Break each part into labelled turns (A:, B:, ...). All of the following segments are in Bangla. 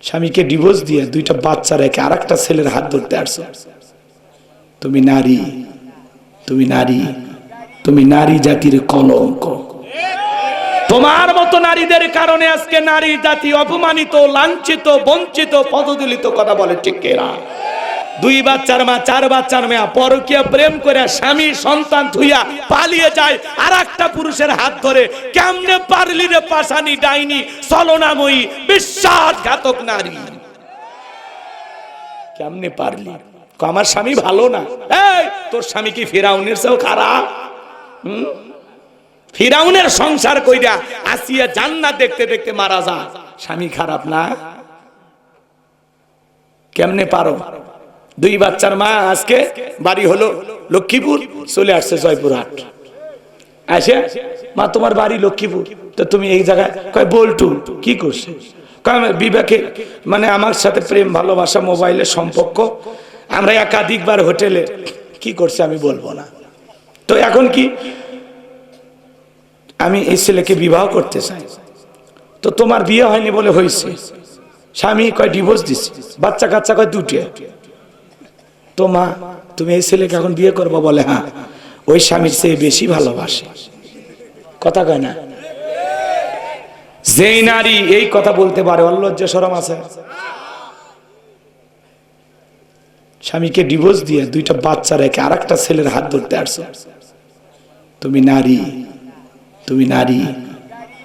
A: স্বামীকে ডিভোর্স দিয়ে দুইটা বাচ্চা রেখে আরেকটা ছেলের হাত ধরতে আসছো। তুমি নারী, তুমি নারী, তুমি নারী জাতির কলঙ্ক। তোমার মতো নারীদের কারণে আজকে নারী জাতি অপমানিত, লাঞ্ছিত, বঞ্চিত, পদদলিত। কথা বলে ঠিক কিনা? দুই বাচ্চার মা, চার বাচ্চার মেয়া পরকীয়া প্রেম করে স্বামী সন্তান থুইয়া পালিয়ে যায় আর একটা পুরুষের হাত ধরে। কেমনে পারলি রে পাশানি, ডাইনি, ছলনাময়ী, বিশ্বাসঘাতক নারী, কেমনে পারলি? আমার স্বামী ভালো না। এই তোর স্বামী কি ফিরাউনের চেয়েও খারাপ? ফিরাউনের সংসার কইরা আসিয়া জান্নাত দেখতে দেখতে মারা যায়, স্বামী খারাপ না? কেমনে পারো? দুই বাচ্চার মা আজকে বাড়ি হলো লক্ষ্মীপুর, চলে আসছে জয়পুরহাট। আসে মা তোমার বাড়ি লক্ষ্মীপুর, তো তুমি এই জায়গায়? কয় বল্টু কি করছে? বিবেকে মানে আমার সাথে প্রেম ভালোবাসা মোবাইলের সম্পর্ক, আমরা একাধিকবার হোটেলে। কি করছে আমি বলবো না। তো এখন কি আমি এই ছেলেকে বিবাহ করতে চাই, তো তোমার বিয়ে হয়নি বলে হয়েছে। স্বামী কয় ডিভোর্স দিচ্ছে, বাচ্চা কাচ্চা কয় দুটো। তো মা তুমি এই ছেলেকে এখন বিয়ে করবো? বলে হ্যাঁ, ওই স্বামীর চেয়ে বেশি ভালোবাসে। কথা কয় না? যেই নারী এই কথা বলতে পারে, অল্লজ্জা শরম আছে? স্বামীকে ডিভোর্স দিয়ে দুইটা বাচ্চা রেখে আরেকটা ছেলের হাত ধরতে আসছো। তুমি নারী, তুমি নারী,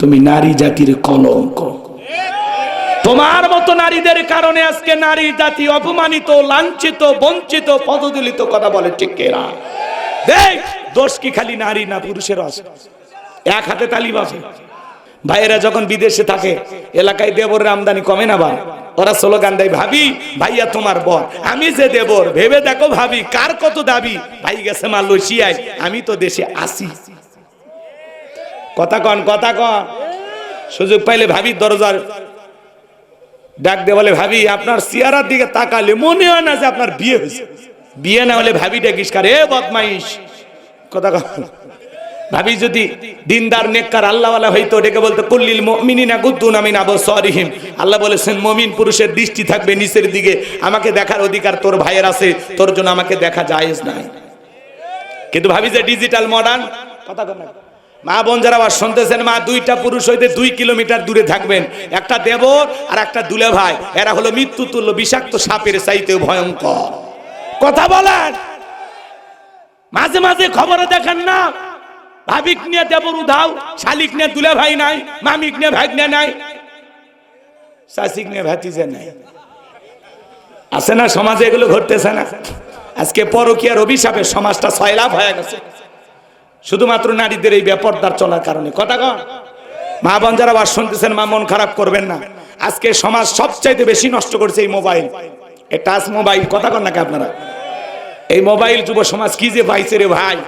A: তুমি নারী জাতির কলঙ্ক। তোমার মতো নারীদের কারণে আজকে নারী জাতি অপমানিত, লাঞ্ছিত, বঞ্চিত, পদদলিত। কথা বলে ঠিক কিনা? দেখ দোষ কি খালি নারী না পুরুষের আছে? এক হাতে তালি বাজে। ভাইয়েরা যখন বিদেশে থাকে, এলাকায় দেবরের আমদানি কমে না বাড়ে? ওরা স্লোগান দেয়, ভাবি ভাইয়া তোমার বর, আমি যে দেবর, ভেবে দেখো ভাবি কার কত দাবি। ভাই গেছে মালয়েশিয়ায়, আমি তো দেশে আসি। কথা কন, কথা কন। সুযোগ পাইলে ভাবি দরজার ডাক দিয়ে বলে, ভাবি আপনার চেহারার দিকে তাকালে মনে হয় না যে আপনার বিয়ে হয়েছে। বিয়ে না হলে ভাবি ডাকিস কারে? এ বদমাইশ। কথা কন। ভাবি যদি দিনদার নেককার আল্লাহওয়ালা হইতো, ডেকে বলতো কুল্লিল মুমিনিনা গুদ্দুনা মিন আবসারিহিম। আল্লাহ বলেছেন মুমিন পুরুষের দৃষ্টি থাকবে নিচের দিকে। আমাকে দেখার অধিকার তোর ভাইয়ের আছে, তোর জন্য আমাকে দেখা জায়েজ নাই। কিন্তু ভাবি যে ডিজিটাল মডার্ন। কথা কন। মা বোন যারা আবার শুনতেছেন, মা দুইটা পুরুষ হইতে 2 কিলোমিটার দূরে থাকবেন। একটা দেবর আর একটা দুলে ভাই, এরা হলো মৃত্যু তুল্য, বিষাক্ত সাপের চাইতেও ভয়ঙ্কর। কথা বলেন। মাঝে মাঝে খবরে দেখেন না, ভাবিক নিয়ে দেবর উধাও, শালিক নিয়ে দুলে ভাই নাই, মামিক নিয়ে ভাগ্নে নাই, শাসিক নিয়ে ভাতিজা নাই। আছে না সমাজে? এগুলো ঘটতেছে না? আজকে পরকীয়ার অভিশাপে সমাজটা সয়লাভ হয়ে গেছে, শুধুমাত্র নারীদের এই বেপরদার চলার কারণে। কথা কন। মা বোন যারা আবার শুনতেছেন, মা মন খারাপ করবেন না। আজকে সমাজ সবচাইতে বেশি নষ্ট করছে এই মোবাইল, এই টাচ মোবাইল। কথা কন নাকি আপনারা? এই মোবাইল যুব সমাজ কি যে পাইছে রে ভাই।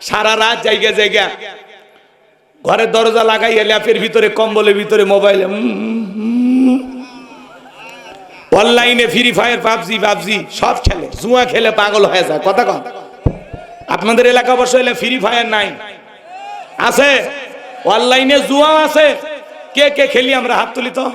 A: সারা রাত জায়গা জায়গা ঘরের দরজা লাগাইয়া ল্যাপের ভিতরে, কম্বলের ভিতরে মোবাইলে অনলাইনে ফ্রি ফায়ার, পাবজি সব খেলে, জুয়া খেলে পাগল হয়ে যায়। কথা কন। আপনাদের এলাকা অবশ্য এলে ফ্রি ফায়ার নাই? আছে। অনলাইনে জুয়া আছে। কে কে খেলি আমরা? হাত তুলি তো।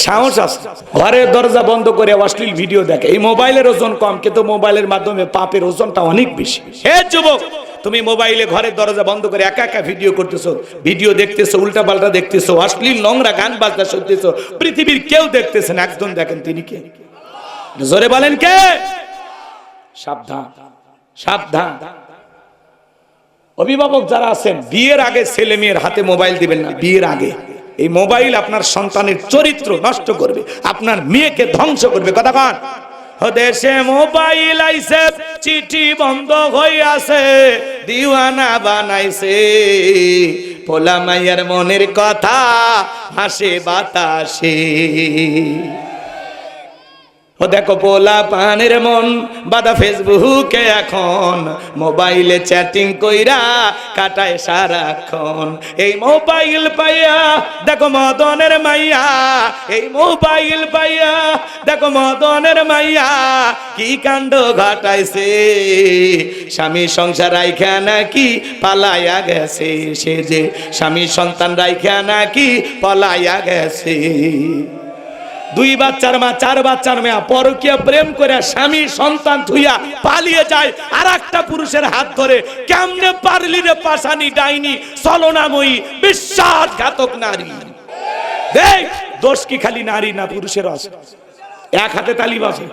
A: সাহস আছে। ঘরের দরজা বন্ধ করে অশ্লীল ভিডিও দেখে। এই মোবাইলের ওজন কম, কিন্তু মোবাইলের মাধ্যমে পাপের ওজনটা অনেক বেশি। হে যুবক, তুমি মোবাইলে ঘরের দরজা বন্ধ করে একা একা ভিডিও করতেছো, ভিডিও দেখতেছো, উল্টা পাল্টা দেখতেছো, অশ্লীল নোংরা গান বাজনা শুনতেছো। পৃথিবীর কেউ দেখতেছেন, একজন দেখেন, তিনি কে? জোরে বলেন কে? সাবধান, সাবধান। অভিভাবক যারা আছেন, বিয়ের আগে ছেলে মেয়ের হাতে মোবাইল দিবেন না। বিয়ের আগে এই মোবাইল আপনার সন্তানের চরিত্র নষ্ট করবে, আপনার মেয়েকে ধ্বংস করবে। কথা কন। দেশে মোবাইল আইছে, চিঠি বন্ধ হইয়াছে, দিওয়ানা বানাইছে, পোলা মাইয়ার মনের কথা হাসে বাতাসে। ও দেখো পোলা পানের মন বাদা ফেসবুকে এখন, মোবাইলে চ্যাটিং কইরা কাটায় সারাক্ষণ। এই মোবাইল পাইয়া দেখো মদনের মাইয়া, এই মোবাইল পাইয়া দেখো মদনের মাইয়া কি কাণ্ড ঘটাইছে। স্বামী সংসার রাইখা নাকি পালাইয়া গেছে, সে যে স্বামী সন্তান রাইখা নাকি পালাইয়া গেছে। 2 বাচ্চার মা 4 বাচ্চার মেয়া পরকীয়া প্রেম করে স্বামী সন্তান থুইয়া পালিয়ে যায় আর একটা পুরুষের হাত ধরে। কেমনে পারলি রে পাশানি ডাইনি ছলনাময়ী বিশ্বাসঘাতক নারী। দেখ দোষ কি খালি নারী না পুরুষের আছে? এক হাতে তালি বাজে।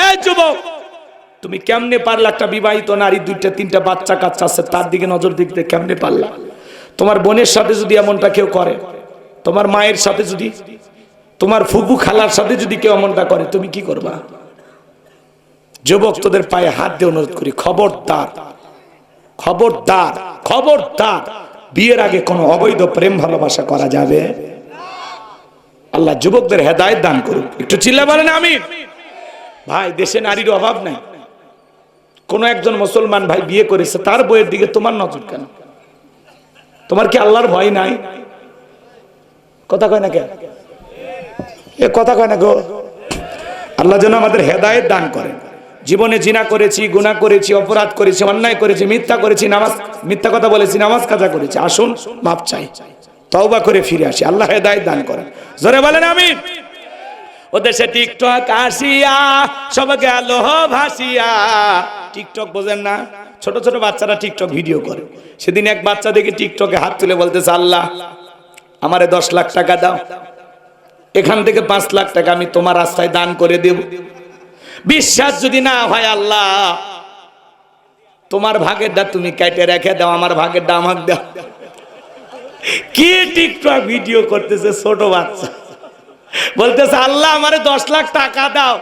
A: এই যুবক, তুমি কেমনে পারলা একটা বিবাহিত নারী 2টা 3টা বাচ্চা কাচ্চা আছে তার দিকে নজর দিতে কেমনে পারলা? তোমার বোনের সাথে যদি এমনটা কেউ করে, তোমার মায়ের সাথে যদি, তোমার ফুফু খালার সাথে যদি কেউ এমনটা করে, তুমি কি করবা? যুবক, তোদের পায়ে হাত দিয়ে অনুরোধ করি, খবরদার খবরদার খবরদার, বিয়ের আগে কোনো অবৈধ প্রেম ভালোবাসা করা যাবে। আল্লাহ যুবকদের হেদায়েত দান করুন। একটু চিল্লা বলেন আমিন। ভাই, দেশে নারীর অভাব নাই। কোন একজন মুসলমান ভাই বিয়ে করেছে, তার বইয়ের দিকে তোমার নজর কেন? তোমার কি আল্লাহর ভয় নাই? কথা কয় না কেন? এ কথা কয় না গো। আল্লাহ যেন আমাদের হেদায়েত দান করেন। জীবনে জিনা করেছি, গুনাহ করেছি, অপরাধ করেছি, অন্যায় করেছি, মিথ্যা করেছি, মিথ্যা কথা বলেছি, নামাজ কাজা করেছি। আসুন মাপ চাই, তওবা করে ফিরে আসি। আল্লাহ হেদায়েত দান করেন। জোরে বলেন আমিন। ও দেশে টিকটক আসিয়া সব গেল ভাসিয়া। টিকটক বোঝেন না? ছোট ছোট বাচ্চারা টিকটক ভিডিও করে। সেদিন এক বাচ্চা দেখে টিকটকে হাত তুলে বলতেছে, আল্লাহ আমারে 10 লাখ টাকা দাও, এখান থেকে 5 লাখ টাকা আমি তোমার রাস্তায় দান করে দেব। বিশ্বাস যদি না হয়, আল্লাহ তোমার ভাগেরটা তুমি কেটে রেখে দাও, আমার ভাগেরটা আমাকে দাও। কি টিকটক ভিডিও করতেছে ছোট বাচ্চা, বলতেছে আল্লাহ আমারে 10 লাখ টাকা দাও,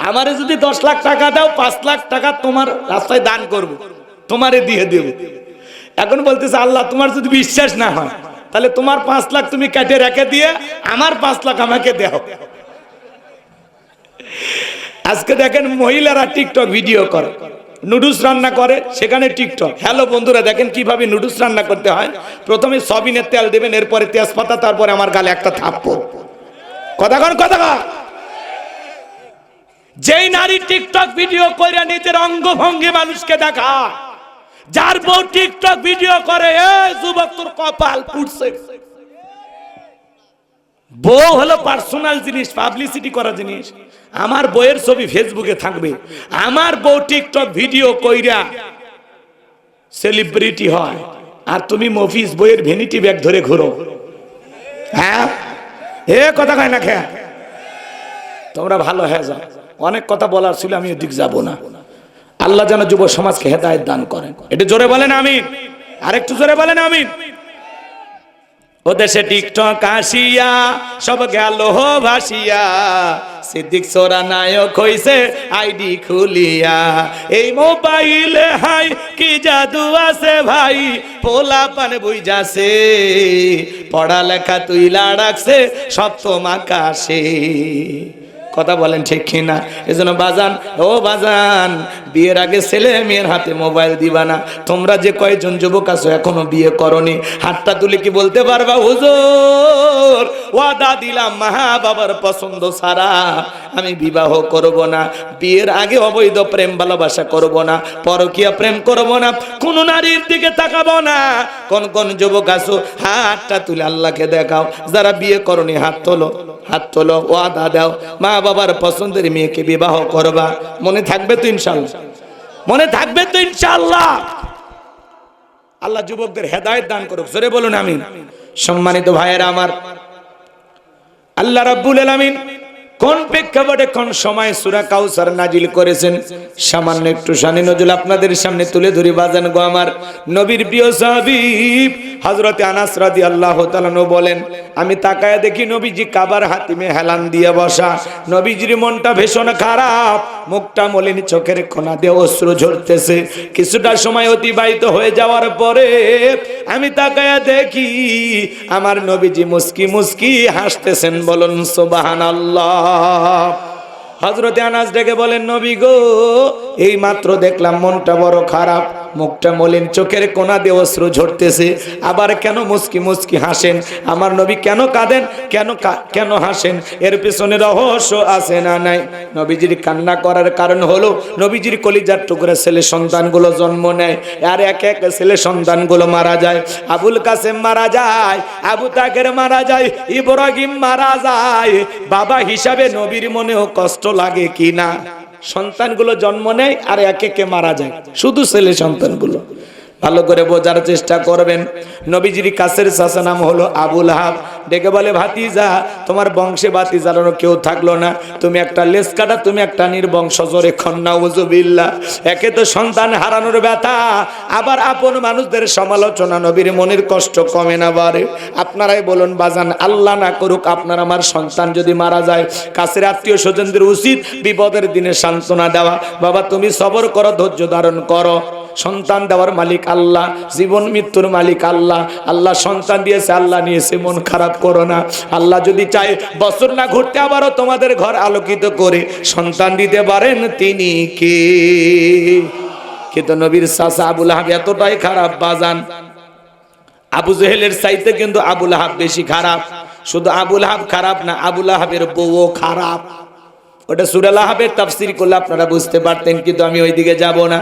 A: আমারে যদি 10 লাখ টাকা দাও 5 লাখ টাকা তোমার রাস্তায় দান করব, তোমারে দিয়ে দেব। এখন বলতেছে আল্লাহ তোমার যদি বিশ্বাস না হয় তাহলে তোমার 5 লাখ তুমি কেটে রেখে দিয়ে আমার 5 লাখ আমাকে দাও। আজকে দেখেন মহিলারা টিকটক ভিডিও করে, নুডলস রান্না করে, সেখানে টিকটক। হ্যালো বন্ধুরা, দেখেন কিভাবে নুডলস রান্না করতে হয়। প্রথমে সয়াবিনের তেল দেবেন, এরপরে তেজপাতা, তারপরে আমার গালে একটা থাপ্পড়। কথা কন, কথা কন। যেই নারী টিকটক ভিডিও করে নিজের অঙ্গভঙ্গি মানুষকে দেখা, যার বউ টিকটক ভিডিও করে, এই যুবক তোর কপাল পুড়ছে। বউ হলো পার্সোনাল জিনিস, পাবলিসিটি করা জিনিস। আমার বউয়ের ছবি ফেসবুকে থাকবে, আমার বউ টিকটক ভিডিও কইরা সেলিব্রিটি হয়, আর তুমি মফিজ বইয়ের ভ্যানিটি ব্যাগ ধরে ঘুরো। হ্যাঁ, এ কথা কয় না খেয়া। তোমরা ভালো হয়ে যাও। অনেক কথা বলার ছিল, আমি ওদিক যাব না। আল্লাহ যেন যুব সমাজকে হেদায়েত দান করেন। এটা জোরে বলেন আমিন। আরেকটু জোরে বলেন আমিন। ও দেশে টিকটক আসিয়া সব গেল ভাসিয়া, সিদ্দিক সোরা নায়ক হইছে আইডি খুলিয়া। এই মোবাইলে হাই কি জাদু আছে ভাই, পোলা পান বুঝাছে, পড়ালেখা তুইলা রাখছে সপ্তম আকাশে। কথা বলেন ঠিক কিনা? এজন্য বাজান, ও বাজান, বিয়ের আগে ছেলে মেয়ের হাতে মোবাইল দিবা না। তোমরা যে কয়জন যুবক আছো এখনো বিয়ে করনি, হাতটা তুলে কি বলতে পারবা, হুজুর ওয়াদা দিলাম মা বাবার পছন্দ ছাড়া আমি বিবাহ করব না, বিয়ের আগে অবৈধ প্রেম ভালোবাসা করব না, পরকীয়া প্রেম করব না, কোন নারীর দিকে তাকাবো না। কোন কোন যুবক আছো হাতটা তুলে আল্লাহকে দেখাও। যারা বিয়ে করনি হাত তোলো, হাত তোলো, ওয়াদা দাও মা বাবার পছন্দের মেয়েকে বিবাহ করবা। মনে থাকবে তো ইনশাআল্লাহ? মনে থাকবে তো ইনশাআল্লাহ? আল্লাহ যুবকদের হেদায়েত দান করুক। জোরে বলুন আমিন। সম্মানিত ভাইয়েরা আমার, আল্লাহ রাব্বুল আলামিন কোন প্রেক্ষাপটে কোন সময় সূরা কাউসার নাজিল করেছেন, সামান্য একটু শানে নজুল আপনাদের সামনে তুলে ধরি। বাজান গো আমার, নবীর প্রিয় সাহাবী হযরতে আনাস রাদিয়াল্লাহু তাআলা বলেন, আমি তাকায় দেখি নবীজি কাবার হাতিমে হেলান দিয়ে বসা। নবীজির মনটা ভীষণ খারাপ, মুখটা মলিন, চোখের কোণা দিয়ে অশ্রু ঝরতেছে। কিছুটা সময় অতিবাহিত হয়ে যাওয়ার পরে আমি তাকায় দেখি আমার নবীজি মুস্কি মুস্কি হাসতেছেন। বলুন সুবহানাল্লাহ। হযরতে আনাস ডেকে বলেন, নবী গো, এই মাত্র দেখলাম মনটা বড় খারাপ, মুখটা মলিন, চোখের কোনা দিয়ে অশ্রু ঝরতেছে, আবার কেন মুস্কি মুস্কি হাসেন? আমার নবী কেন কাঁদেন, কেন হাসেন? এর পিছনে রহস্য আছে না নাই? নবীজির কান্না করার কারণ হলো নবীজির কলিজার টুকরা ছেলে সন্তানগুলো জন্ম নেয়, আর এক এক ছেলে সন্তানগুলো মারা যায়। আবুল কাসেম মারা যায়, আবু তাকের মারা যায়, ইব্রাহিম মারা যায়। বাবা হিসাবে নবীর মনেও কষ্ট লাগে কি না? সন্তানগুলো জন্ম নেয় আর এক একে মারা যায়, শুধু ছেলে সন্তানগুলো। ভালো করে বোঝার চেষ্টা করবেন। নবীজির কাছের চাচা নাম হলো আবুল আহাব, ডেকে বলে, ভাতিজা, তোমার বংশে ভাতিজারও কেউ থাকলো না, তুমি একটা লেজ কাটা, তুমি একটা নির্বংশ। জোরে নাউজুবিল্লাহ। একে তো সন্তান হারানোর ব্যথা, আবার আপন মানুষদের সমালোচনা, নবীর মনের কষ্ট কমে না বাড়ে? আপনারাই বলুন বাজান, আল্লাহ না করুক আপনার আমার সন্তান যদি মারা যায়, কাছের আত্মীয় স্বজনদের উচিত বিপদের দিনে সান্ত্বনা দেওয়া। বাবা তুমি সবর করো, ধৈর্য ধারণ করো। সন্তান দেওয়ার মালিক আল্লাহ, জীবন মৃত্যুর মালিক আল্লাহ। আল্লাহ সন্তান দিয়েছে, আল্লাহ নিয়েছে, মন খারাপ করো না। আল্লাহ যদি চায় বছর না ঘুরতে আবারও তোমাদের ঘর আলোকিত করে সন্তান দিতে পারেন, তিনি কে? কিন্তু নবীর চাচা আবুল আহাব এতটাই খারাপ বাজান, আবু জেহেলের চাইতে কিন্তু আবুল আহাব বেশি খারাপ। শুধু আবুল আহাব খারাপ না, আবুল আহাবের বউও খারাপ। ওটা সূরা আহাবের তাফসীর করলে আপনারা বুঝতে পারতেন, কিন্তু আমি ওইদিকে যাব না।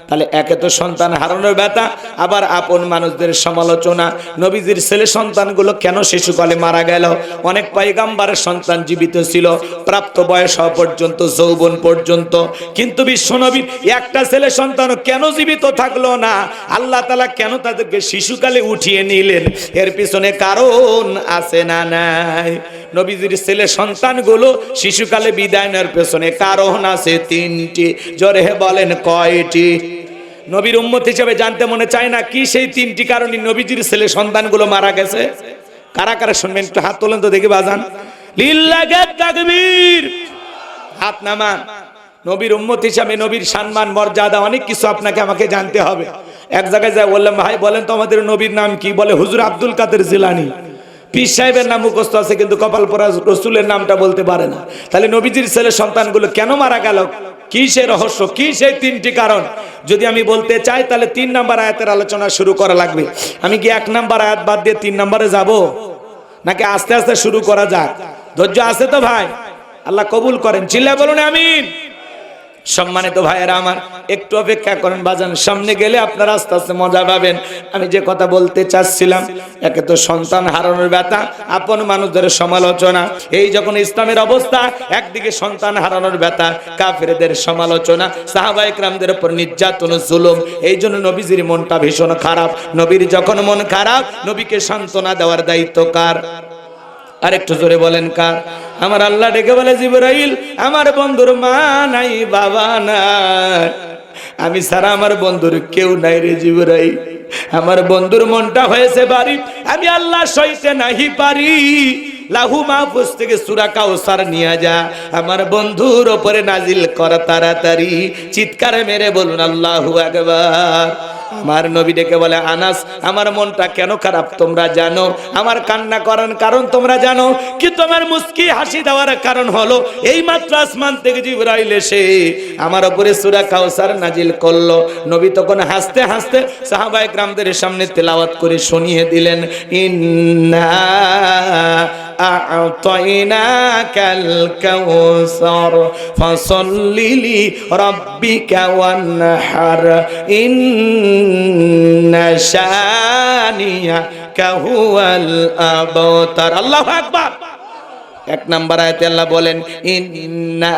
A: তাহলে একে তো সন্তান হারানোর ব্যথা, আবার আপন মানুষদের সমালোচনা। নবীজির ছেলে সন্তানগুলো কেন শিশুকালে মারা গেল? অনেক পয়গাম্বরের সন্তান জীবিত ছিল প্রাপ্ত বয়স হওয়া পর্যন্ত, যৌবন পর্যন্ত, কিন্তু বিশ্বনবীর একটা ছেলে সন্তান কেন জীবিত থাকলো না? আল্লাহ তাআলা কেন তাদেরকে শিশুকালে উঠিয়ে নিলেন? এর পিছনে কারণ আছে না নাই? নবীজির ছেলে সন্তানগুলো শিশুকালে বিদায় নেওয়ার পেছনে কারণ আছে তিনটি। জোরে বলেন কয়টি? নবীর উম্মত হিসেবে জানতে মনে চায় না কি সেই তিনটি কারণে নবীজির ছেলে সন্তানগুলো মারা গেছে? কারা কারা শুনবেন একটু হাত তোলেন তো দেখি বাজান। লিল্লাহি তাকবীর, হাত নামান। নবীর উম্মত হিসাবে নবীর সম্মান মর্যাদা অনেক কিছু আপনাকে আমাকে জানতে হবে। এক জায়গায় যায় বললাম, ভাই বলেন তো আমাদের নবীর নাম কি? বলে হুজুর আব্দুল কাদের জিলানী। পীর সাহেবের নাম মুখস্থ আছে কিন্তু কপাল পরা রসুলের নামটা বলতে পারে না। তাহলে নবীজির ছেলে সন্তানগুলো কেন মারা গেল? কি সেই রহস্য, কি সেই তিনটি কারণ? যদি আমি বলতে চাই তাহলে 3 নম্বর আয়াতের আলোচনা শুরু করা লাগবে। আমি কি 1 নম্বর আয়াত বাদ দিয়ে 3 নম্বরে যাব, নাকি আস্তে আস্তে শুরু করা যাক? ধৈর্য আছে তো ভাই? আল্লাহ কবুল করেন, চিল্লায় বলুন আমিন। সম্মানিত ভাইয়েরা আমার, একটু অপেক্ষা করেন বাজান, সামনে গেলে আপনারা আস্তে আস্তে মজা পাবেন। আমি যে কথা বলতে চাচ্ছিলাম, একে তো সন্তান হারানোর ব্যথা, আপন মানুষদের সমালোচনা। এই যখন ইসলামের অবস্থা, একদিকে সন্তান হারানোর ব্যথা, কাফেরদের সমালোচনা, সাহাবায়ে কেরামদের উপর নির্যাতন, জুলুম। এই জন্য নবীজির মনটা ভীষণ খারাপ। নবীর যখন মন খারাপ, নবীকে সান্ত্বনা দেওয়ার দায়িত্ব কার? আর একটু জোরে বলেন কার? আমার আল্লাহ ডেকে বলে, জিবরাইল, আমার বন্ধুর মা নাই, বাবা নাই, আমি ছাড়া আমার বন্ধুর কেউ নাই রে জিবরাইল। আমার বন্ধুর মনটা হয়েছে বাড়ি, আমি আল্লাহ সইতে নাহি পারি। লাহু মাহফুজ থেকে সূরা কাউসার নিয়ে যা, আমার বন্ধুর উপরে নাজিল কর তাড়াতাড়ি। চিৎকার মেরে বলুন আল্লাহু আকবার। আমার নবী ডেকে বলে, আনাস, আমার মনটা কেন খারাপ তোমরা জানো, আমার কান্না করার কারণ তোমরা জানো, কি তোমার মুস্কি হাসি দেওয়ার কারণ হলো এই মাত্র আসমান থেকে জিবরাইল এসে আমার উপরে সূরা কাউসার নাজিল করলো। নবী তখন হাসতে হাসতে সাহাবায়ে কেরামদের সামনে তেলাওয়াত করে শুনিয়ে দিলেন, ইন্না আ'তাইনাকাল কাউসার ফাসাল্লি লিরাব্বিকা ওয়ানহার ইন্না শানিয়াকা হুয়াল আবতার। আল্লাহু আকবার। 1 নম্বর আয়াতে আল্লাহ বলেন, ইন্না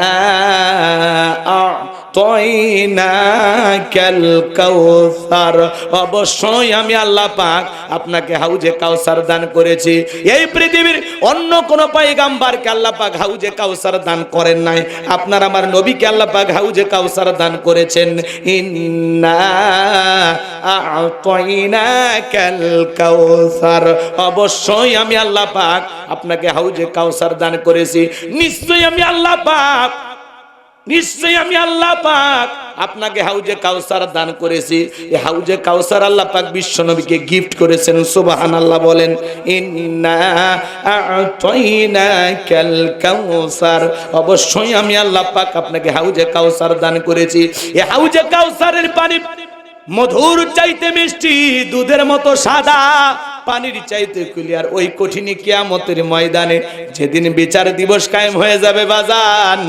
A: আ'তাইনাকাল কাউসার, অবশ্যই আমি আল্লাহ পাক আপনাকে হাউজে কাউসার দান করেছি। এই পৃথিবীর অন্য কোন পয়গাম্বরকে আল্লাহ পাক হাউজে কাউসার দান করেন নাই, আপনার আমার নবীকে আল্লাহ পাক হাউজে কাউসার দান করেছেন। ইন্না আ'তাইনাকাল কাউসার, অবশ্যই আমি আল্লাহ পাক আপনাকে হাউজে কাউসার দান করেছি। নিশ্চয়ই আমি আল্লাহ পাক নিশ্চয়ই আমি আল্লাহ পাক আপনাকে হাউজে কাউসার দান করেছি। এই হাউজে কাউসার আল্লাহ পাক বিশ্ব নবীকে গিফট করেছেন। সুবহানাল্লাহ বলেন। ইন্না আ'তাইনাকাল কাউসার, অবশ্যই আমি আল্লাহ পাক আপনাকে হাউজে কাউসার দান করেছি। এই হাউজে কাউসারের পানি মধুর চাইতে মিষ্টি, দুধের মতো সাদা, পানির চাইতে ক্লিয়ার। ওই কঠিন কিয়ামতের ময়দানে যেদিন বিচার দিবস কায়েম হয়ে যাবে বাজান,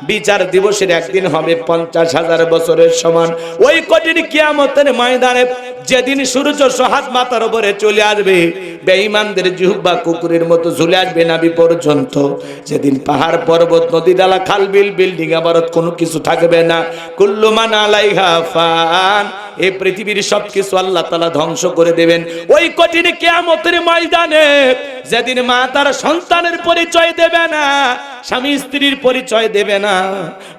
A: বিচার দিবসের একদিন হবে 50,000 বছরের সমান। ওই কঠিন কিয়ামতের ময়দানে যেদিন সূর্য সহাত মাথার উপরে চলে আসবে, বেঈমানদের জিহ্বা কুকুরের মতো ঝুলে আসবে নাভি পর্যন্ত। যেদিন পাহাড় পর্বত নদী ডালা খাল বিল বিল্ডিং আবারত কোনো কিছু থাকবে না। কুল্লু মান আলাইহা ফান, এই পৃথিবীর সবকিছু আল্লাহ তাআলা ধ্বংস করে দেবেন। ওই কঠিন কিয়ামতের ময়দানে যেদিন মা তার সন্তানের পরিচয় দেবে না, স্বামী স্ত্রীর পরিচয় দেবে না,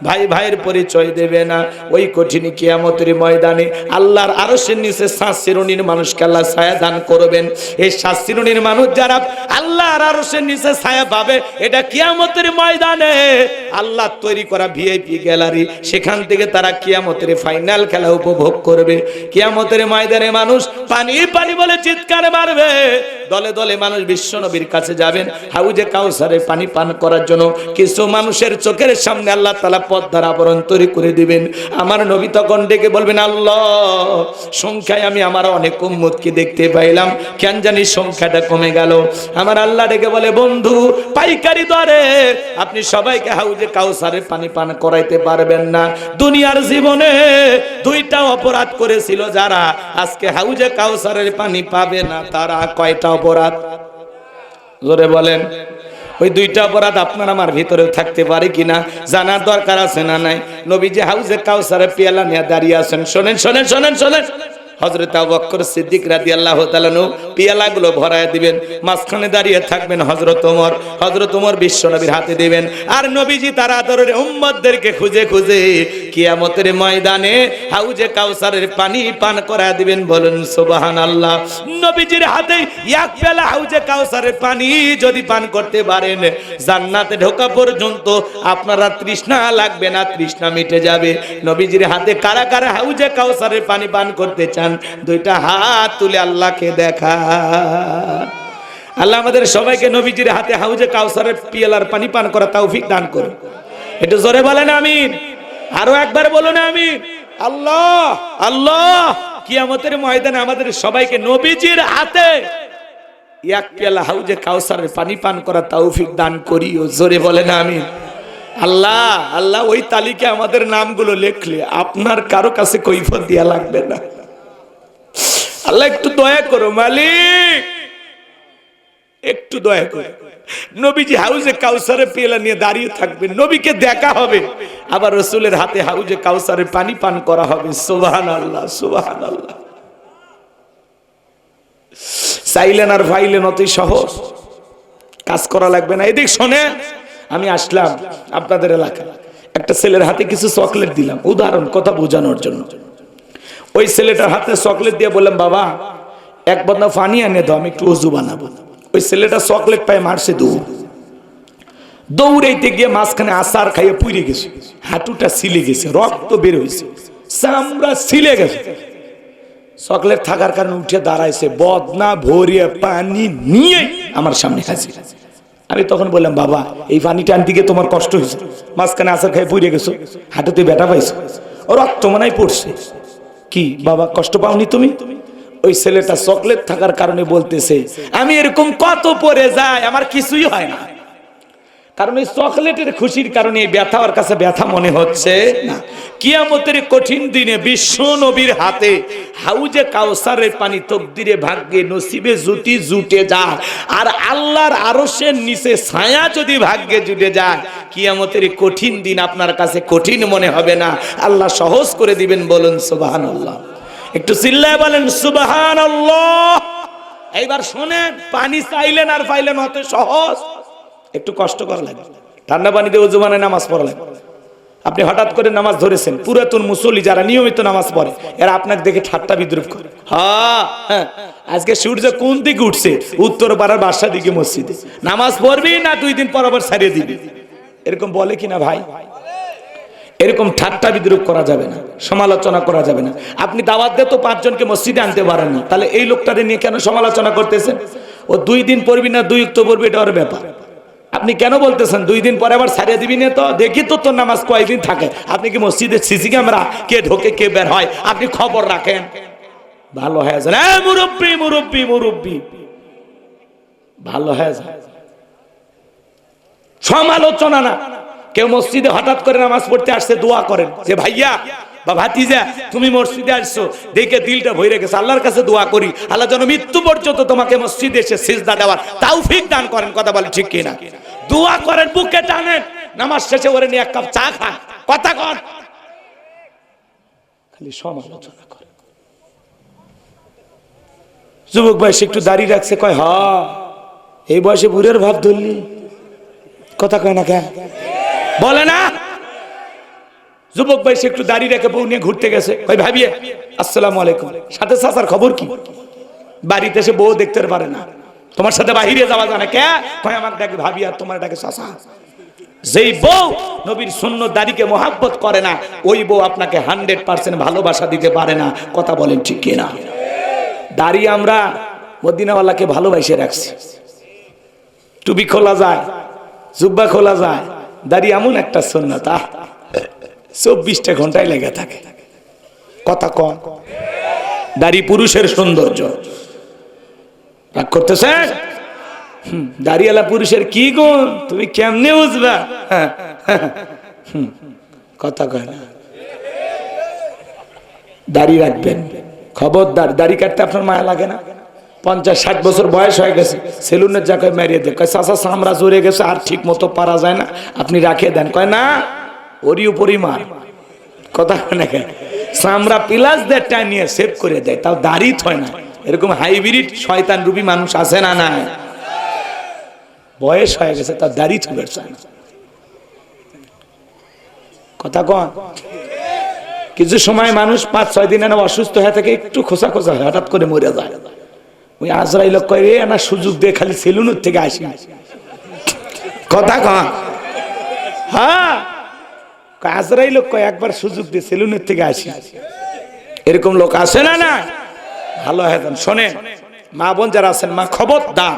A: ভাই ভাইয়ের পরিচয় দেবে না, ওই কঠিন কিয়ামতের ময়দানে আল্লাহর আরশের নিচে 7 শ্রেণীর মানুষকে আল্লাহ ছায়া দান করবেন। এই 7 শ্রেণীর মানুষ যারা আল্লাহর আরশের নিচে ছায়া পাবে, এটা কিয়ামতের ময়দানে আল্লাহ তৈরি করা ভিআইপি গ্যালারি, সেখান থেকে তারা কিয়ামতের ফাইনাল খেলা উপভোগ করবে। কিয়ামতের ময়দানে মানুষ পানি পানি বলে চিৎকার মারবে। দলে দলে মানুষ বিশ্ব নবীর কাছে যাবেন হাউজে কাউসারে পানি পান করার জন্য। কিছু মানুষের চোখের সামনে আল্লাহ তাআলা পর্দার আবরণ তৈরি করে দিবেন। আমার নবী তখন ডেকে বলবেন, আল্লাহ, সংখ্যায় আমি আমার অনেক উম্মতকে দেখতে পাইলাম, কেন জানি সংখ্যাটা কমে গেল। আমার আল্লাহ ডেকে বলে, বন্ধু, পাইকারি দরে আপনি সবাইকে হাউজে কাউসারে পানি পান করাইতে পারবেন না। দুনিয়ার জীবনে 2টা অপরাধ করেছিল যারা, আজকে হাউজে কাউসারের পানি পাবে না তারা। কয়টা অপরাধ? জোরে বলেন। ওই 2টা অপরাধ আপনার আমার ভিতরে থাকতে পারে কিনা জানার দরকার আছে না নাই? নবীজি হাউজে কাউসারে পেয়ালা নিয়ে দাঁড়িয়ে আছেন। শোনেন শোনেন শোনেন শোনেন। হযরত আবু বকর সিদ্দিক রাদিয়াল্লাহু তাআলা পিয়ালাগুলো ভরায় দিবেন, মাঝখানে দাঁড়িয়ে থাকবেন হযরত ওমর। হযরত ওমর বিশ্ব নবীর হাতে দিবেন, আর নবীজি তার আদরের উম্মতদেরকে খুঁজে খুঁজে কিয়ামতের ময়দানে হাউজে কাউসারের পানি পান করায় দিবেন। বলুন সুবহানাল্লাহ। নবীজির হাতে এক পেয়ালা হাউজে কাউসারের পানি যদি পান করতে পারেন, জান্নাতে ঢোকা পর্যন্ত আপনারা তৃষ্ণা লাগবে না, তৃষ্ণা মিটে যাবে। নবীজির হাতে কারা কারা হাউজে কাউসারের পানি পান করতে চান? 2টা হাত তুলে আল্লাহকে দেখা। আল্লাহ আমাদের সবাইকে নবীজির হাতে হাউজে কাউসারের পিয়ালার পানি পান করা তৌফিক দান করুন। একটু জোরে বলেন আমিন। আরো একবার বলুন আমিন। আল্লাহ আল্লাহ, কিয়ামতের ময়দানে আমাদের সবাইকে নবীজির হাতে এক পেয়ালা হাউজে কাউসারের পানি পান করা তৌফিক দান করিও। জোরে বলেন আমিন। আল্লাহ আল্লাহ, ওই তালিকায় আমাদের নামগুলো লিখলে আপনার কারো কাছে কৈফিয়ত দেয়া লাগবে না। আল্লাহ একটু দয়া করো মালিক, একটু দয়া করো। নবীজি হাউজে কাউসারে পেয়ালা নিয়ে দাঁড়িয়ে থাকবেন, নবীকে দেখা হবে, আবার রাসূলের হাতে হাউজে কাউসারে পানি পান করা হবে। সুবহানাল্লাহ সুবহানাল্লাহ। চাইলেন আর ফাইলেন অতি সহজ, কাজ করা লাগবে না। এদিক শোনেন, আমি আসলাম আপনাদের এলাকায়, একটা ছেলের হাতে কিছু চকলেট দিলাম, উদাহরণ কথা বোঝানোর জন্য। ওই ছেলেটার হাতে চকলেট দিয়ে বললাম, বাবা এক বদনা পানি এনে দাও, আমি একটু ওযু বানাবো। ওই ছেলেটা চকলেট পায় মারছে দৌড়, দৌড়াইতে গিয়ে মাঝখানে আচার খাইয়ে পুড়ে গেছে, হাঁটুটা ছিলে গেছে, রক্ত বের হয়েছে, চামড়া ছিলে গেছে। চকলেট থাকার কারণে উঠে দাঁড়াইছে, বদনা ভরিয়ে পানি নিয়ে আমার সামনে খাইছে। আমি তখন বললাম, বাবা এই পানিটা আনতে গিয়ে তোমার কষ্ট হয়েছে, মাঝখানে আচার খাইয়ে পুড়ে গেছো, হাঁটুতে ব্যথা পাইছো, রক্ত মনে হয় পড়ছে। কি বাবা কষ্ট পাওনি তুমি? ওই ছেলেটা চকলেট থাকার কারণে বলতেছে, আমি এরকম কত পরে যাই, আমার কিছুই হয় না। কারণ এই চকলেটের খুশির কারণে এই ব্যথা ওর কাছে ব্যথা মনে হচ্ছে না। কিয়ামতের কঠিন দিনে বিশ্ব নবীর হাতে হাউজে কাউসারের পানি তকদিরে ভাগ্যে নসিবে জুটি জুটে যায়, আর আল্লাহর আরশের নিচে ছায়া যদি ভাগ্যে জুটে যায়, কিয়ামতের কঠিন দিন আপনার কাছে কঠিন মনে হবে না, আল্লাহ সহজ করে দিবেন। বলুন সুবহানাল্লাহ। একটু চিল্লায় বলেন সুবহানাল্লাহ। এইবার শোনেন, পানি চাইলেন আর পাইলেন হতে সহজ, একটু কষ্ট করা লাগে। ঠান্ডা পানি দিয়ে ওযু বানায় নামাজ পড়া লাগে। আপনি হঠাৎ করে নামাজ ধরেছেন, পুরাতন মুসল্লি যারা নিয়মিত নামাজ পড়ে এরা আপনাকে দেখে ঠাট্টা বিদ্রুপ করে। হ্যাঁ, আজকে সূর্য কোন দিকে উঠছে? উত্তর পাড়ার বাসা দিকে মসজিদে। নামাজ পড়বি না 2 দিন পর আবার ছাড়িয়ে দিবি, এরকম বলে কিনা ভাই? এরকম ঠাট্টা বিদ্রুপ করা যাবে না, সমালোচনা করা যাবে না। আপনি দাওয়াত দিয়ে তো 5 জনকে মসজিদে আনতে পারেন না, তাহলে এই লোকটারে নিয়ে কেন সমালোচনা করতেছেন? ও 2 দিন পড়বি না 2 ওয়াক্ত পড়বি, এটা ওর ব্যাপার। আপনি কেন বলতেছেন 2 দিন পরে আবার ছাড়িয়ে দিবি না? তো দেখি তো তোর নামাজ কয়দিন থাকে। আপনি কি মসজিদে সিসি ক্যামেরা কে ঢোকে কে বের হয় আপনি খবর রাখেন? ভালো হয়ে যায় মুরব্বি মুরব্বি মুরব্বি, ভালো হয়ে যায়। সমালোচনা না। কেউ মসজিদে হঠাৎ করে নামাজ পড়তে আসছে, দোয়া করেন যে ভাইয়া বা ভাতিজা তুমি মসজিদে আসছো দেখে দিলটা ভরে গেছে, আল্লাহর কাছে দোয়া করি আল্লাহ যেন মৃত্যু পর্যন্ত তোমাকে মসজিদে এসে সিজদা দেওয়ার তৌফিক দান করেন। কথা বলে ঠিক কিনা? দোয়া করেন, বুকে টানেন, নামাজ শেষে ওরে নিয়ে 1 কাপ চা খান, কথা কন। খালি সমালোচনা করে। যুবক বয়সে একটু দাড়ি রাখছে, কয় হ এই বয়সে বুড়ের ভাব ধরলি, কথা কয় না কেন বলে না? যুবক বয়সে একটু দাড়ি রেখে বউ নিয়ে ঘুরতে গেছে, কয় ভাবিয়ে আসসালামু আলাইকুম, সাথে চাচার খবর কি? বাড়িতে এসে বউ দেখতে পারে না, তোমার সাথে বাহিরে যাওয়া যায় না কে? কয় আমার ডাকে ভাবি আর তোমার ডাকে চাচা। যেই বউ নবীর সুন্নত দাড়িকে মহাব্বত করে না, ওই বউ আপনাকে 100% ভালোবাসা দিতে পারে না। কথা বলেন ঠিক কিনা? দাড়ি আমরা মদিনাওয়ালাকে ভালোবাসে রাখছি। টুপি খোলা যায়, জুব্বা খোলা যায়, দাড়ি এমন একটা সুন্নাত 24টা ঘন্টায় লেগে থাকে। কথা কম। দাড়ি পুরুষের সৌন্দর্য। রাগ করতেছেন? দাড়িওয়ালা পুরুষের কি গুণ তুমি কেমনে বুঝবা? কথা কয় না। দাড়ি রাখবেন, খবরদার। দাড়ি কাটতে আপনার মায়া লাগে না? 50-60 বছর বয়স হয়ে গেছে, সেলুনের জায়গায় মারিয়ে দেয়, কয় চাচা চামড়া জড়ে গেছে আর ঠিক মতো পারা যায় না, আপনি রাখিয়ে দেন। কয় না, ওরই উপরই মার। কথা হয় না কেন? চামড়া পিলাস দিয়ে টানিয়ে সেভ করে দেয়, তাও দাড়ি থয় না। এরকম হাইব্রিড শয়তান রূপী মানুষ আছে না? না, বয়স হয়ে গেছে তার দাড়ি থুবে চায় না। কথা কন। কিছু সময় মানুষ 5-6 দিন অসুস্থ হয়ে থাকে, একটু খোসা খোসা হয়, হঠাৎ করে মরে যায়। ওই আজরাইল কয় রে না সুযোগ দিয়ে খালি সেলুনের থেকে আসি। কথা কন। হ্যাঁ, আজরাইল কয় একবার সুযোগ দিয়ে সেলুনের থেকে আসি। এরকম লোক আছে না? না, ভালো হয়ে যান। শোনেন মা বোন যারা আছেন, মা খবরদার